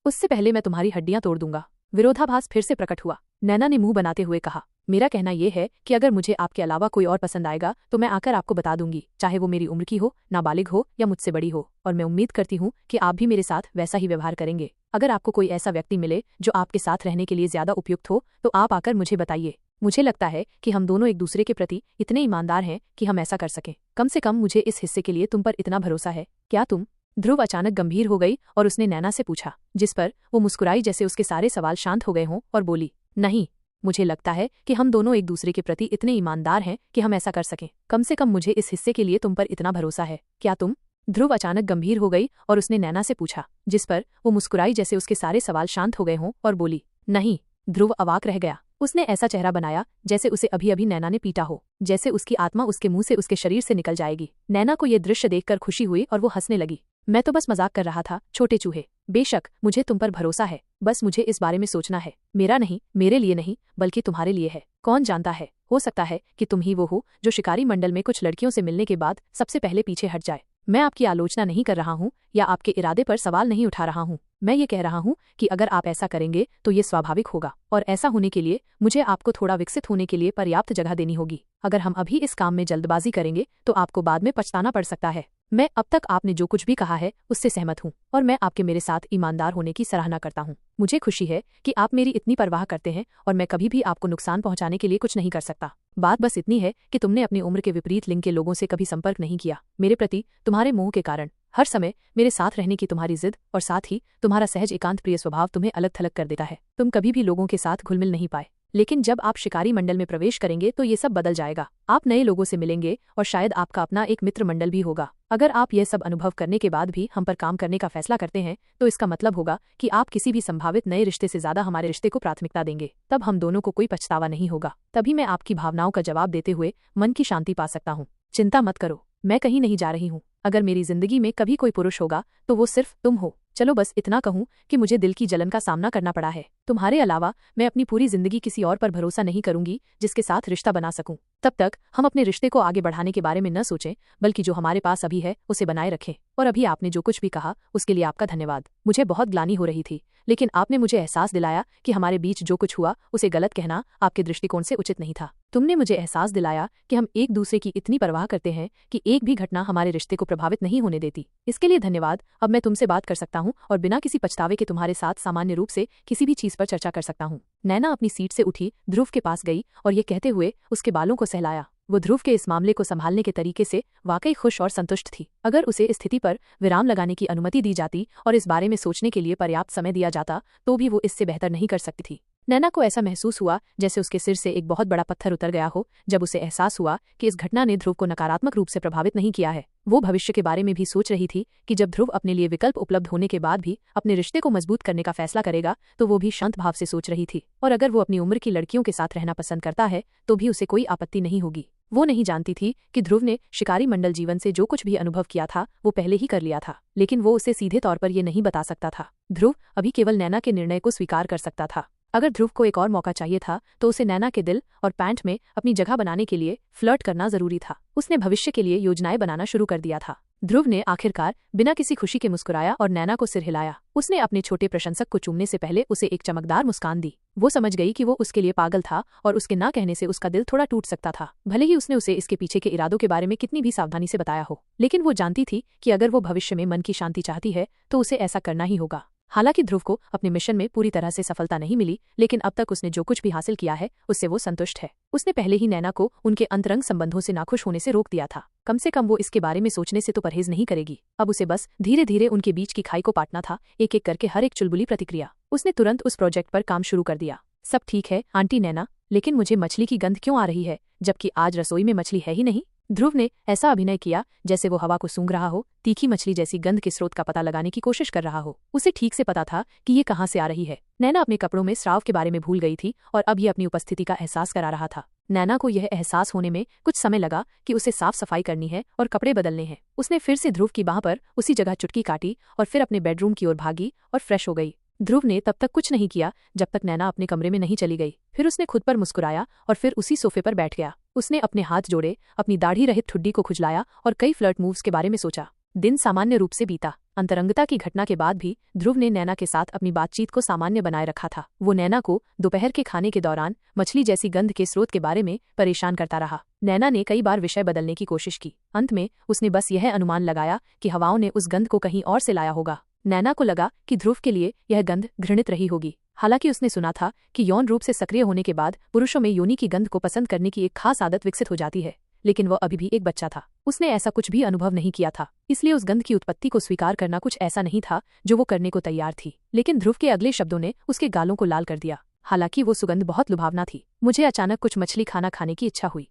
उससे पहले मैं तुम्हारी हड्डियां तोड़ दूंगा। विरोधाभास फिर से प्रकट हुआ। नैना ने मुंह बनाते हुए कहा, मेरा कहना यह है कि अगर मुझे आपके अलावा कोई और पसंद आएगा तो मैं आकर आपको बता दूंगी, चाहे वो मेरी उम्र की हो, नाबालिग हो या मुझसे बड़ी हो। और मैं उम्मीद करती हूँ कि आप भी मेरे साथ वैसा ही व्यवहार करेंगे। अगर आपको कोई ऐसा व्यक्ति मिले जो आपके साथ रहने के लिए ज्यादा उपयुक्त हो तो आप आकर मुझे बताइए। मुझे लगता है कि हम दोनों एक दूसरे के प्रति इतने ईमानदार हैं कि हम ऐसा कर सकें। कम से कम मुझे इस हिस्से के लिए तुम पर इतना भरोसा है। क्या तुम? ध्रुव अचानक गंभीर हो गई और उसने नैना से पूछा, जिस पर वो मुस्कुराई जैसे उसके सारे सवाल शांत हो गए हों और बोली, नहीं। मुझे लगता है कि हम दोनों एक दूसरे के प्रति इतने ईमानदार हैं कि हम ऐसा कर सकें। कम से कम मुझे इस हिस्से के लिए तुम पर इतना भरोसा है। क्या तुम? ध्रुव अचानक गंभीर हो गई और उसने नैना से पूछा, जिस पर वो मुस्कुराई जैसे उसके सारे सवाल शांत हो गए हों और बोली, नहीं। ध्रुव अवाक रह गया। उसने ऐसा चेहरा बनाया जैसे उसे अभी अभी नैना ने पीटा हो, जैसे उसकी आत्मा उसके मुंह से उसके शरीर से निकल जाएगी। नैना को ये दृश्य देखकर खुशी हुई और वो हंसने लगी। मैं तो बस मजाक कर रहा था छोटे चूहे। बेशक मुझे तुम पर भरोसा है, बस मुझे इस बारे में सोचना है। मेरा नहीं, मेरे लिए नहीं, बल्कि तुम्हारे लिए है। कौन जानता है, हो सकता है कि तुम ही वो हो जो शिकारी मंडल में कुछ लड़कियों से मिलने के बाद सबसे पहले पीछे हट जाए। मैं आपकी आलोचना नहीं कर रहा हूँ या आपके इरादे पर सवाल नहीं उठा रहा हूँ। मैं ये कह रहा हूँ कि अगर आप ऐसा करेंगे तो ये स्वाभाविक होगा, और ऐसा होने के लिए मुझे आपको थोड़ा विकसित होने के लिए पर्याप्त जगह देनी होगी। अगर हम अभी इस काम में जल्दबाजी करेंगे तो आपको बाद में पछताना पड़ सकता है। मैं अब तक आपने जो कुछ भी कहा है उससे सहमत हूँ, और मैं आपके मेरे साथ ईमानदार होने की सराहना करता हूँ। मुझे खुशी है कि आप मेरी इतनी परवाह करते हैं, और मैं कभी भी आपको नुकसान पहुंचाने के लिए कुछ नहीं कर सकता। बात बस इतनी है कि तुमने अपनी उम्र के विपरीत लिंग के लोगों से कभी संपर्क नहीं किया। मेरे प्रति तुम्हारे मोह के कारण हर समय मेरे साथ रहने की तुम्हारी जिद और साथ ही तुम्हारा सहज एकांत प्रिय स्वभाव तुम्हें अलग थलग कर देता है। तुम कभी भी लोगों के साथ घुल मिल नहीं पाए, लेकिन जब आप शिकारी मंडल में प्रवेश करेंगे तो ये सब बदल जाएगा। आप नए लोगों से मिलेंगे और शायद आपका अपना एक मित्र मंडल भी होगा। अगर आप यह सब अनुभव करने के बाद भी हम पर काम करने का फैसला करते हैं तो इसका मतलब होगा कि आप किसी भी संभावित नए रिश्ते से ज्यादा हमारे रिश्ते को प्राथमिकता देंगे। तब हम दोनों को कोई पछतावा नहीं होगा। तभी मैं आपकी भावनाओं का जवाब देते हुए मन की शांति पा सकता हूँ। चिंता मत करो, मैं कहीं नहीं जा रही हूँ। अगर मेरी जिंदगी में कभी कोई पुरुष होगा तो वो सिर्फ तुम हो। चलो बस इतना कहूँ कि मुझे दिल की जलन का सामना करना पड़ा है। तुम्हारे अलावा मैं अपनी पूरी जिंदगी किसी और पर भरोसा नहीं करूंगी जिसके साथ रिश्ता बना सकूं। तब तक हम अपने रिश्ते को आगे बढ़ाने के बारे में न सोचें, बल्कि जो हमारे पास अभी है उसे बनाए रखें। और अभी आपने जो कुछ भी कहा उसके लिए आपका धन्यवाद। मुझे बहुत ग्लानि हो रही थी, लेकिन आपने मुझे एहसास दिलाया कि हमारे बीच जो कुछ हुआ उसे गलत कहना आपके दृष्टिकोण से उचित नहीं था। तुमने मुझे एहसास दिलाया कि हम एक दूसरे की इतनी परवाह करते हैं कि एक भी घटना हमारे रिश्ते को प्रभावित नहीं होने देती। इसके लिए धन्यवाद। अब मैं तुमसे बात कर सकता हूँ और बिना किसी पछतावे के तुम्हारे साथ सामान्य रूप से किसी भी चीज पर चर्चा कर सकता हूँ। नैना अपनी सीट से उठी, ध्रुव के पास गई और ये कहते हुए उसके बालों को सहलाया। वो ध्रुव के इस मामले को संभालने के तरीके से वाकई खुश और संतुष्ट थी। अगर उसे इस स्थिति पर विराम लगाने की अनुमति दी जाती और इस बारे में सोचने के लिए पर्याप्त समय दिया जाता तो भी वो इससे बेहतर नहीं कर सकती थी। नैना को ऐसा महसूस हुआ जैसे उसके सिर से एक बहुत बड़ा पत्थर उतर गया हो जब उसे एहसास हुआ कि इस घटना ने ध्रुव को नकारात्मक रूप से प्रभावित नहीं किया है। वो भविष्य के बारे में भी सोच रही थी कि जब ध्रुव अपने लिए विकल्प उपलब्ध होने के बाद भी अपने रिश्ते को मजबूत करने का फैसला करेगा तो वो भी शांत भाव से सोच रही थी, और अगर वो अपनी उम्र की लड़कियों के साथ रहना पसंद करता है तो भी उसे कोई आपत्ति नहीं होगी। वो नहीं जानती थी कि ध्रुव ने शिकारी मंडल जीवन से जो कुछ भी अनुभव किया था वो पहले ही कर लिया था, लेकिन वो उसे सीधे तौर पर ये नहीं बता सकता था। ध्रुव अभी केवल नैना के निर्णय को स्वीकार कर सकता था। अगर ध्रुव को एक और मौका चाहिए था तो उसे नैना के दिल और पैंट में अपनी जगह बनाने के लिए फ्लर्ट करना जरूरी था। उसने भविष्य के लिए योजनाएं बनाना शुरू कर दिया था। ध्रुव ने आखिरकार बिना किसी खुशी के मुस्कुराया और नैना को सिर हिलाया। उसने अपने छोटे प्रशंसक को चूमने से पहले उसे एक चमकदार मुस्कान दी। वो समझ गई कि वो उसके लिए पागल था और उसके ना कहने से उसका दिल थोड़ा टूट सकता था, भले ही उसने उसे इसके पीछे के इरादों के बारे में कितनी भी सावधानी से बताया हो। लेकिन वो जानती थी कि अगर वो भविष्य में मन की शांति चाहती है तो उसे ऐसा करना ही होगा। हालांकि ध्रुव को अपने मिशन में पूरी तरह से सफलता नहीं मिली, लेकिन अब तक उसने जो कुछ भी हासिल किया है उससे वो संतुष्ट है। उसने पहले ही नैना को उनके अंतरंग संबंधों से नाखुश होने से रोक दिया था। कम से कम वो इसके बारे में सोचने से तो परहेज नहीं करेगी। अब उसे बस धीरे धीरे उनके बीच की खाई को पाटना था, एक एक करके हर एक चुलबुली प्रतिक्रिया। उसने तुरंत उस प्रोजेक्ट पर काम शुरू कर दिया। सब ठीक है आंटी नैना, लेकिन मुझे मछली की गंध क्यों आ रही है जबकि आज रसोई में मछली है ही नहीं। ध्रुव ने ऐसा अभिनय किया जैसे वो हवा को सूंघ रहा हो, तीखी मछली जैसी गंध के स्रोत का पता लगाने की कोशिश कर रहा हो। उसे ठीक से पता था कि ये कहाँ से आ रही है। नैना अपने कपड़ों में स्राव के बारे में भूल गई थी और अब ये अपनी उपस्थिति का एहसास करा रहा था। नैना को यह एहसास होने में कुछ समय लगा कि उसे साफ सफाई करनी है और कपड़े बदलने हैं। उसने फिर से ध्रुव की बाह पर उसी जगह चुटकी काटी और फिर अपने बेडरूम की ओर भागी और फ्रेश हो गई। ध्रुव ने तब तक कुछ नहीं किया जब तक नैना अपने कमरे में नहीं चली गई। फिर उसने खुद पर मुस्कुराया और फिर उसी सोफे पर बैठ गया। उसने अपने हाथ जोड़े, अपनी दाढ़ी रहित ठुड्डी को खुजलाया और कई फ्लर्ट मूव्स के बारे में सोचा। दिन सामान्य रूप से बीता। अंतरंगता की घटना के बाद भी ध्रुव ने नैना के साथ अपनी बातचीत को सामान्य बनाए रखा था। वो नैना को दोपहर के खाने के दौरान मछली जैसी गंध के स्रोत के बारे में परेशान करता रहा। नैना ने कई बार विषय बदलने की कोशिश की। अंत में उसने बस यह अनुमान लगाया कि हवाओं ने उस गंध को कहीं और से लाया होगा। नैना को लगा कि ध्रुव के लिए यह गंध घृणित रही होगी। हालांकि उसने सुना था कि यौन रूप से सक्रिय होने के बाद पुरुषों में योनि की गंध को पसंद करने की एक खास आदत विकसित हो जाती है, लेकिन वह अभी भी एक बच्चा था। उसने ऐसा कुछ भी अनुभव नहीं किया था, इसलिए उस गंध की उत्पत्ति को स्वीकार करना कुछ ऐसा नहीं था जो वो करने को तैयार थी। लेकिन ध्रुव के अगले शब्दों ने उसके गालों को लाल कर दिया। हालांकि वो सुगंध बहुत लुभावना थी। मुझे अचानक कुछ मछली खाना खाने की इच्छा हुई।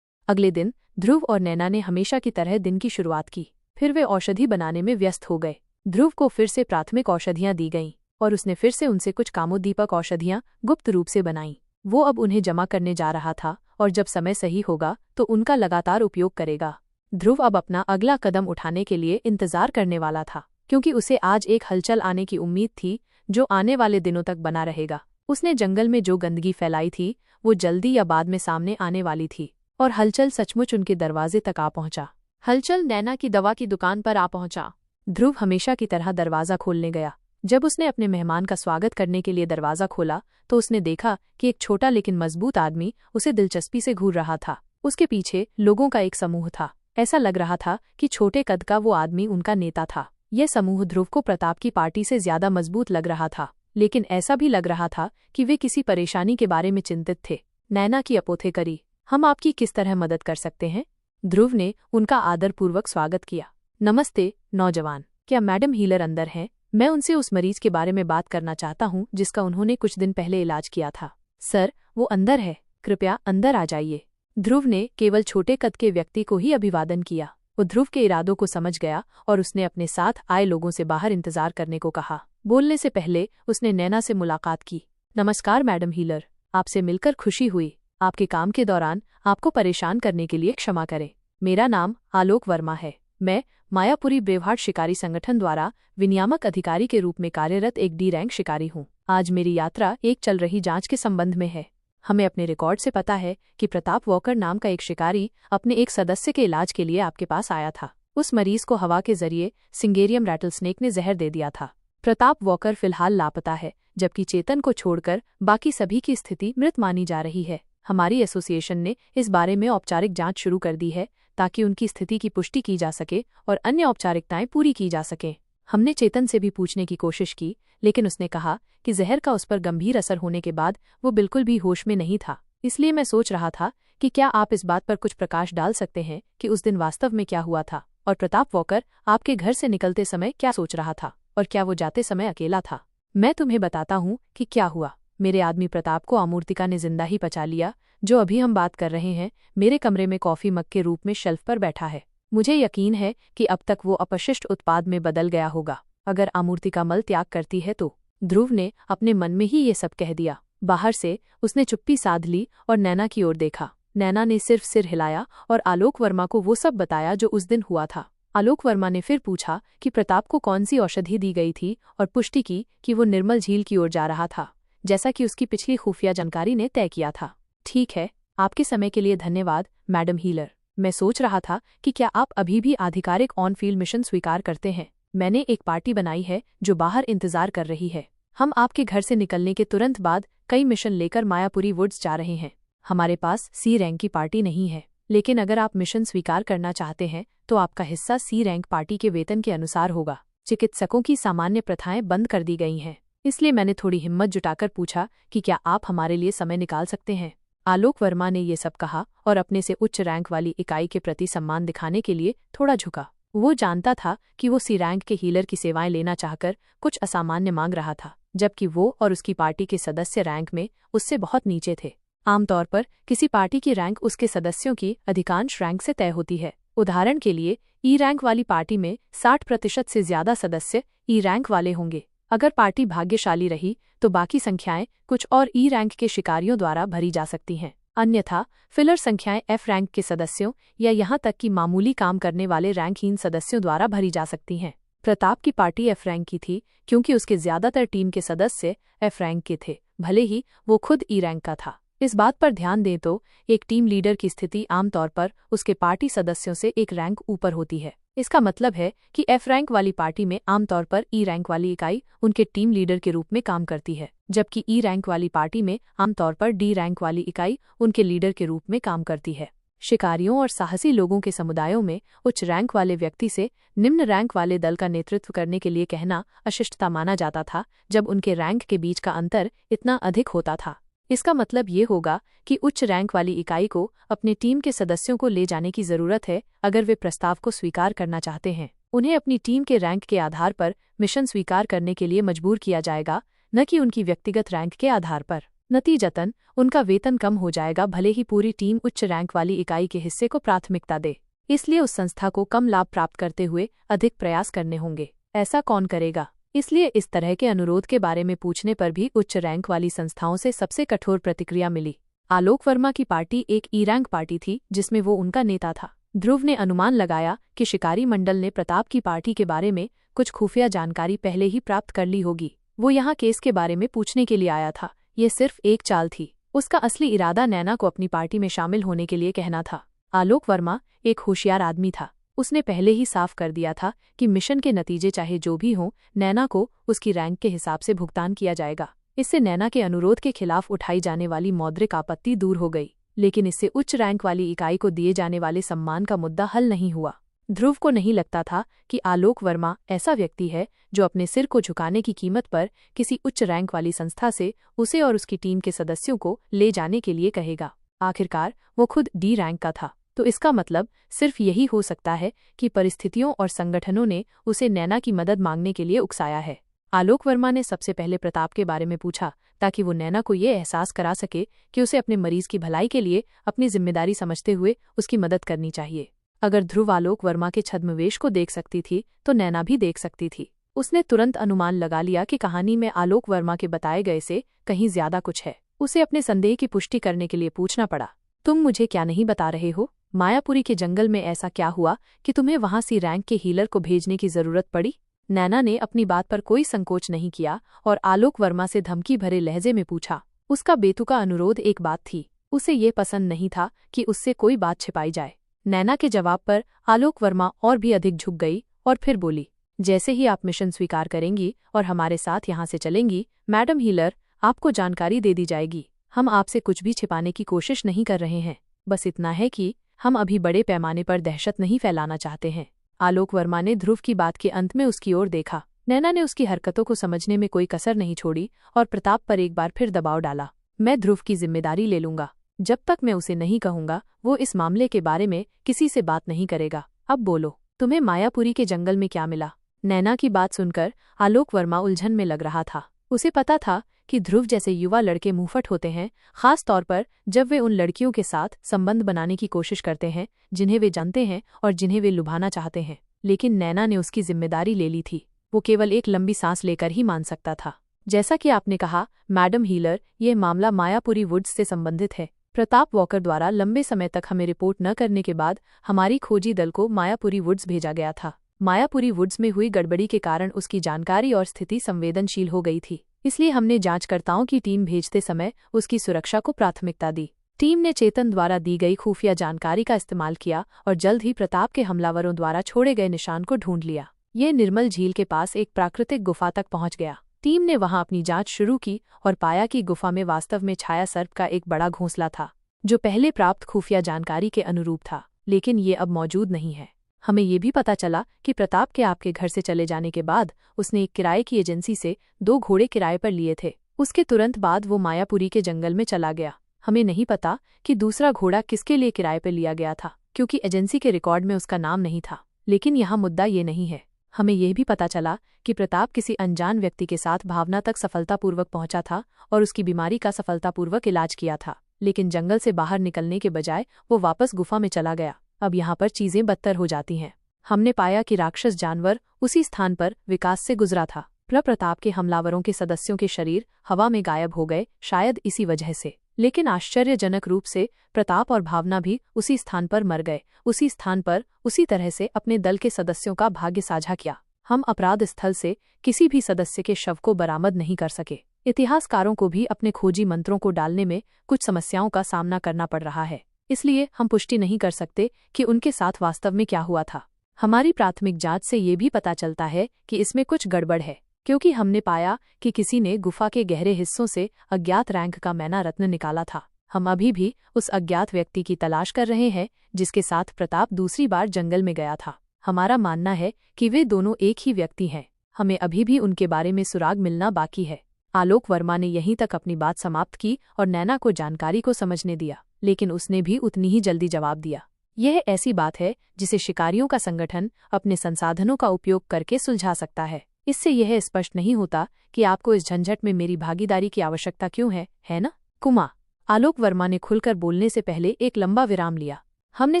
अगले दिन ध्रुव और नैना ने हमेशा की तरह दिन की शुरुआत की। फिर वे औषधि बनाने में व्यस्त हो गए। ध्रुव को फिर से प्राथमिक औषधियां दी गईं और उसने फिर से उनसे कुछ कामोद्दीपक औषधियां गुप्त रूप से बनाईं। वो अब उन्हें जमा करने जा रहा था और जब समय सही होगा तो उनका लगातार उपयोग करेगा। ध्रुव अब अपना अगला कदम उठाने के लिए इंतजार करने वाला था, क्योंकि उसे आज एक हलचल आने की उम्मीद थी जो आने वाले दिनों तक बना रहेगा। उसने जंगल में जो गंदगी फैलाई थी वो जल्दी या बाद में सामने आने वाली थी, और हलचल सचमुच उनके दरवाजे तक आ पहुंचा। हलचल नैना की दवा की दुकान पर आ पहुंचा। ध्रुव हमेशा की तरह दरवाजा खोलने गया। जब उसने अपने मेहमान का स्वागत करने के लिए दरवाजा खोला तो उसने देखा कि एक छोटा लेकिन मजबूत आदमी उसे दिलचस्पी से घूर रहा था। उसके पीछे लोगों का एक समूह था। ऐसा लग रहा था कि छोटे कद का वो आदमी उनका नेता था। यह समूह ध्रुव को प्रताप की पार्टी से ज्यादा मजबूत लग रहा था, लेकिन ऐसा भी लग रहा था कि वे किसी परेशानी के बारे में चिंतित थे। नैना की अपोथेकरी, हम आपकी किस तरह मदद कर सकते हैं? ध्रुव ने उनका आदरपूर्वक स्वागत किया। नमस्ते नौजवान, क्या मैडम हीलर अंदर हैं? मैं उनसे उस मरीज के बारे में बात करना चाहता हूं जिसका उन्होंने कुछ दिन पहले इलाज किया था। सर, वो अंदर है, कृपया अंदर आ जाइए। ध्रुव ने केवल छोटे कद के व्यक्ति को ही अभिवादन किया। वो ध्रुव के इरादों को समझ गया और उसने अपने साथ आए लोगों से बाहर इंतजार करने को कहा। बोलने से पहले उसने नैना से मुलाकात की। नमस्कार मैडम हीलर, आपसे मिलकर खुशी हुई। आपके काम के दौरान आपको परेशान करने के लिए क्षमा करें। मेरा नाम आलोक वर्मा है। मैं मायापुरी ब्रेवहार्ट शिकारी संगठन द्वारा विनियामक अधिकारी के रूप में कार्यरत एक डी रैंक शिकारी हूँ। आज मेरी यात्रा एक चल रही जांच के संबंध में है। हमें अपने रिकॉर्ड से पता है कि प्रताप वॉकर नाम का एक शिकारी अपने एक सदस्य के इलाज के लिए आपके पास आया था। उस मरीज को हवा के जरिए सिंगेरियम रैटलस्नेक ने जहर दे दिया था। प्रताप वॉकर फिलहाल लापता है, जबकि चेतन को छोड़कर बाकी सभी की स्थिति मृत मानी जा रही है। हमारी एसोसिएशन ने इस बारे में औपचारिक जांच शुरू कर दी है ताकि उनकी स्थिति की पुष्टि की जा सके और अन्य औपचारिकताएं पूरी की जा सकें। हमने चेतन से भी पूछने की कोशिश की, लेकिन उसने कहा कि जहर का उस पर गंभीर असर होने के बाद वो बिल्कुल भी होश में नहीं था। इसलिए मैं सोच रहा था कि क्या आप इस बात पर कुछ प्रकाश डाल सकते हैं कि उस दिन वास्तव में क्या हुआ था, और प्रताप वॉकर आपके घर से निकलते समय क्या सोच रहा था, और क्या वो जाते समय अकेला था? मैं तुम्हें बताता हूँ कि क्या हुआ। मेरे आदमी प्रताप को अमूर्तिका ने जिंदा ही पचा लिया। जो अभी हम बात कर रहे हैं मेरे कमरे में कॉफी मग के रूप में शेल्फ पर बैठा है। मुझे यकीन है कि अब तक वो अपशिष्ट उत्पाद में बदल गया होगा, अगर अमूर्तिका मल त्याग करती है तो। ध्रुव ने अपने मन में ही ये सब कह दिया। बाहर से उसने चुप्पी साध ली और नैना की ओर देखा। नैना ने सिर्फ सिर हिलाया और आलोक वर्मा को वो सब बताया जो उस दिन हुआ था। आलोक वर्मा ने फिर पूछा कि प्रताप को कौन सी औषधि दी गई थी और पुष्टि की कि वो निर्मल झील की ओर जा रहा था, जैसा कि उसकी पिछली खुफिया जानकारी ने तय किया था। ठीक है, आपके समय के लिए धन्यवाद मैडम हीलर। मैं सोच रहा था कि क्या आप अभी भी आधिकारिक ऑन फील्ड मिशन स्वीकार करते हैं। मैंने एक पार्टी बनाई है जो बाहर इंतजार कर रही है। हम आपके घर से निकलने के तुरंत बाद कई मिशन लेकर मायापुरी वुड्स जा रहे हैं। हमारे पास सी रैंक की पार्टी नहीं है, लेकिन अगर आप मिशन स्वीकार करना चाहते हैं तो आपका हिस्सा सी रैंक पार्टी के वेतन के अनुसार होगा। चिकित्सकों की सामान्य प्रथाएं बंद कर दी गई हैं, इसलिए मैंने थोड़ी हिम्मत जुटाकर पूछा कि क्या आप हमारे लिए समय निकाल सकते हैं। आलोक वर्मा ने ये सब कहा और अपने से उच्च रैंक वाली इकाई के प्रति सम्मान दिखाने के लिए थोड़ा झुका। वो जानता था कि वो सी रैंक के हीलर की सेवाएं लेना चाहकर कुछ असामान्य मांग रहा था, जबकि वो और उसकी पार्टी के सदस्य रैंक में उससे बहुत नीचे थे। आमतौर पर किसी पार्टी की रैंक उसके सदस्यों की अधिकांश रैंक से तय होती है। उदाहरण के लिए ई रैंक वाली पार्टी में 60% से ज्यादा सदस्य ई रैंक वाले होंगे। अगर पार्टी भाग्यशाली रही तो बाकी संख्याएं कुछ और ई रैंक के शिकारियों द्वारा भरी जा सकती हैं। अन्यथा फिलर संख्याएं एफ रैंक के सदस्यों या यहां तक कि मामूली काम करने वाले रैंकहीन सदस्यों द्वारा भरी जा सकती हैं। प्रताप की पार्टी एफ रैंक की थी क्योंकि उसके ज्यादातर टीम के सदस्य एफ रैंक के थे, भले ही वो खुद ई रैंक का था। इस बात पर ध्यान दें तो एक टीम लीडर की स्थिति आमतौर पर उसके पार्टी सदस्यों से एक रैंक ऊपर होती है। इसका मतलब है कि एफ रैंक वाली पार्टी में आमतौर पर ई रैंक वाली इकाई उनके टीम लीडर के रूप में काम करती है, जबकि ई रैंक वाली पार्टी में आमतौर पर डी रैंक वाली इकाई उनके लीडर के रूप में काम करती है। शिकारियों और साहसी लोगों के समुदायों में उच्च रैंक वाले व्यक्ति से निम्न रैंक वाले दल का नेतृत्व करने के लिए कहना अशिष्टता माना जाता था जब उनके रैंक के बीच का अंतर इतना अधिक होता था। इसका मतलब ये होगा कि उच्च रैंक वाली इकाई को अपने टीम के सदस्यों को ले जाने की जरूरत है अगर वे प्रस्ताव को स्वीकार करना चाहते हैं। उन्हें अपनी टीम के रैंक के आधार पर मिशन स्वीकार करने के लिए मजबूर किया जाएगा, न कि उनकी व्यक्तिगत रैंक के आधार पर। नतीजतन उनका वेतन कम हो जाएगा, भले ही पूरी टीम उच्च रैंक वाली इकाई के हिस्से को प्राथमिकता दे। इसलिए उस संस्था को कम लाभ प्राप्त करते हुए अधिक प्रयास करने होंगे। ऐसा कौन करेगा? इसलिए इस तरह के अनुरोध के बारे में पूछने पर भी उच्च रैंक वाली संस्थाओं से सबसे कठोर प्रतिक्रिया मिली। आलोक वर्मा की पार्टी एक ई रैंक पार्टी थी जिसमें वो उनका नेता था। ध्रुव ने अनुमान लगाया कि शिकारी मंडल ने प्रताप की पार्टी के बारे में कुछ खुफिया जानकारी पहले ही प्राप्त कर ली होगी। वो यहाँ केस के बारे में पूछने के लिए आया था। ये सिर्फ एक चाल थी। उसका असली इरादा नैना को अपनी पार्टी में शामिल होने के लिए कहना था। आलोक वर्मा एक होशियार आदमी था। उसने पहले ही साफ कर दिया था कि मिशन के नतीजे चाहे जो भी हों, नैना को उसकी रैंक के हिसाब से भुगतान किया जाएगा। इससे नैना के अनुरोध के खिलाफ उठाई जाने वाली मौद्रिक आपत्ति दूर हो गई, लेकिन इससे उच्च रैंक वाली इकाई को दिए जाने वाले सम्मान का मुद्दा हल नहीं हुआ। ध्रुव को नहीं लगता था कि आलोक वर्मा ऐसा व्यक्ति है जो अपने सिर को झुकाने की कीमत पर किसी उच्च रैंक वाली संस्था से उसे और उसकी टीम के सदस्यों को ले जाने के लिए कहेगा। आखिरकार वो खुद डी रैंक का था, तो इसका मतलब सिर्फ यही हो सकता है कि परिस्थितियों और संगठनों ने उसे नैना की मदद मांगने के लिए उकसाया है। आलोक वर्मा ने सबसे पहले प्रताप के बारे में पूछा ताकि वो नैना को ये एहसास करा सके कि उसे अपने मरीज की भलाई के लिए अपनी जिम्मेदारी समझते हुए उसकी मदद करनी चाहिए। अगर ध्रुव आलोक वर्मा के छद्मवेश को देख सकती थी तो नैना भी देख सकती थी। उसने तुरंत अनुमान लगा लिया कि कहानी में आलोक वर्मा के बताए गए से कहीं ज्यादा कुछ है। उसे अपने संदेह की पुष्टि करने के लिए पूछना पड़ा, तुम मुझे क्या नहीं बता रहे हो? मायापुरी के जंगल में ऐसा क्या हुआ कि तुम्हें वहां सी रैंक के हीलर को भेजने की जरूरत पड़ी? नैना ने अपनी बात पर कोई संकोच नहीं किया और आलोक वर्मा से धमकी भरे लहजे में पूछा। उसका बेतुका अनुरोध एक बात थी, उसे ये पसंद नहीं था कि उससे कोई बात छिपाई जाए। नैना के जवाब पर आलोक वर्मा और भी अधिक झुक गई और फिर बोली, जैसे ही आप मिशन स्वीकार करेंगी और हमारे साथ यहाँ से चलेंगी, मैडम हीलर, आपको जानकारी दे दी जाएगी। हम आपसे कुछ भी छिपाने की कोशिश नहीं कर रहे हैं, बस इतना है कि हम अभी बड़े पैमाने पर दहशत नहीं फैलाना चाहते हैं। आलोक वर्मा ने ध्रुव की बात के अंत में उसकी ओर देखा। नैना ने उसकी हरकतों को समझने में कोई कसर नहीं छोड़ी और प्रताप पर एक बार फिर दबाव डाला। मैं ध्रुव की जिम्मेदारी ले लूंगा। जब तक मैं उसे नहीं कहूंगा वो इस मामले के बारे में किसी से बात नहीं करेगा। अब बोलो, तुम्हें मायापुरी के जंगल में क्या मिला? नैना की बात सुनकर आलोक वर्मा उलझन में लग रहा था। उसे पता था कि ध्रुव जैसे युवा लड़के मुंहफट होते हैं, खास तौर पर जब वे उन लड़कियों के साथ संबंध बनाने की कोशिश करते हैं जिन्हें वे जानते हैं और जिन्हें वे लुभाना चाहते हैं। लेकिन नैना ने उसकी जिम्मेदारी ले ली थी। वो केवल एक लंबी सांस लेकर ही मान सकता था। जैसा कि आपने कहा मैडम हीलर, ये मामला मायापुरी वुड्स से संबंधित है। प्रताप वॉकर द्वारा लंबे समय तक हमें रिपोर्ट न करने के बाद हमारी खोजी दल को मायापुरी वुड्स भेजा गया था। मायापुरी वुड्स में हुई गड़बड़ी के कारण उसकी जानकारी और स्थिति संवेदनशील हो गई थी, इसलिए हमने जांचकर्ताओं की टीम भेजते समय उसकी सुरक्षा को प्राथमिकता दी। टीम ने चेतन द्वारा दी गई खुफिया जानकारी का इस्तेमाल किया और जल्द ही प्रताप के हमलावरों द्वारा छोड़े गए निशान को ढूंढ लिया। ये निर्मल झील के पास एक प्राकृतिक गुफा तक पहुंच गया। टीम ने वहां अपनी जांच शुरू की और पाया कि गुफा में वास्तव में छाया सर्प का एक बड़ा घोंसला था, जो पहले प्राप्त खुफिया जानकारी के अनुरूप था, लेकिन ये अब मौजूद नहीं है। हमें ये भी पता चला कि प्रताप के आपके घर से चले जाने के बाद उसने एक किराए की एजेंसी से 2 घोड़े किराए पर लिए थे। उसके तुरंत बाद वो मायापुरी के जंगल में चला गया। हमें नहीं पता कि दूसरा घोड़ा किसके लिए किराए पर लिया गया था, क्योंकि एजेंसी के रिकॉर्ड में उसका नाम नहीं था। लेकिन यहाँ मुद्दा ये नहीं है। हमें यह भी पता चला कि प्रताप किसी अनजान व्यक्ति के साथ भावना तक सफलतापूर्वक पहुंचा था और उसकी बीमारी का सफलतापूर्वक इलाज किया था, लेकिन जंगल से बाहर निकलने के बजाय वो वापस गुफा में चला गया। अब यहाँ पर चीजें बदतर हो जाती हैं। हमने पाया कि राक्षस जानवर उसी स्थान पर विकास से गुजरा था। प्रताप के हमलावरों के सदस्यों के शरीर हवा में गायब हो गए, शायद इसी वजह से। लेकिन आश्चर्यजनक रूप से प्रताप और भावना भी उसी स्थान पर मर गए, उसी स्थान पर उसी तरह से अपने दल के सदस्यों का भाग्य साझा किया। हम अपराध स्थल से किसी भी सदस्य के शव को बरामद नहीं कर सके। इतिहासकारों को भी अपने खोजी मंत्रों को डालने में कुछ समस्याओं का सामना करना पड़ रहा है, इसलिए हम पुष्टि नहीं कर सकते कि उनके साथ वास्तव में क्या हुआ था। हमारी प्राथमिक जांच से ये भी पता चलता है कि इसमें कुछ गड़बड़ है, क्योंकि हमने पाया कि किसी ने गुफा के गहरे हिस्सों से अज्ञात रैंक का मैना रत्न निकाला था। हम अभी भी उस अज्ञात व्यक्ति की तलाश कर रहे हैं जिसके साथ प्रताप दूसरी बार जंगल में गया था। हमारा मानना है कि वे दोनों एक ही व्यक्ति हैं। हमें अभी भी उनके बारे में सुराग मिलना बाकी है। आलोक वर्मा ने यहीं तक अपनी बात समाप्त की और नैना को जानकारी को समझने दिया, लेकिन उसने भी उतनी ही जल्दी जवाब दिया। यह ऐसी बात है जिसे शिकारियों का संगठन अपने संसाधनों का उपयोग करके सुलझा सकता है। इससे यह स्पष्ट नहीं होता कि आपको इस झंझट में मेरी भागीदारी की आवश्यकता क्यों है ना? कुमा। आलोक वर्मा ने खुलकर बोलने से पहले एक लंबा विराम लिया। हमने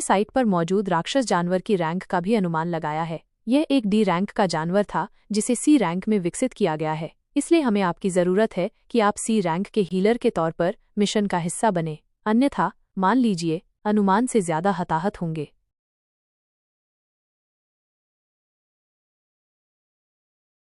साइट पर मौजूद राक्षस जानवर की रैंक का भी अनुमान लगाया है। यह एक डी रैंक का जानवर था जिसे सी रैंक में विकसित किया गया है, इसलिए हमें आपकी जरूरत है कि आप सी रैंक के हीलर के तौर पर मिशन का हिस्सा बने, अन्यथा मान लीजिए अनुमान से ज्यादा हताहत होंगे।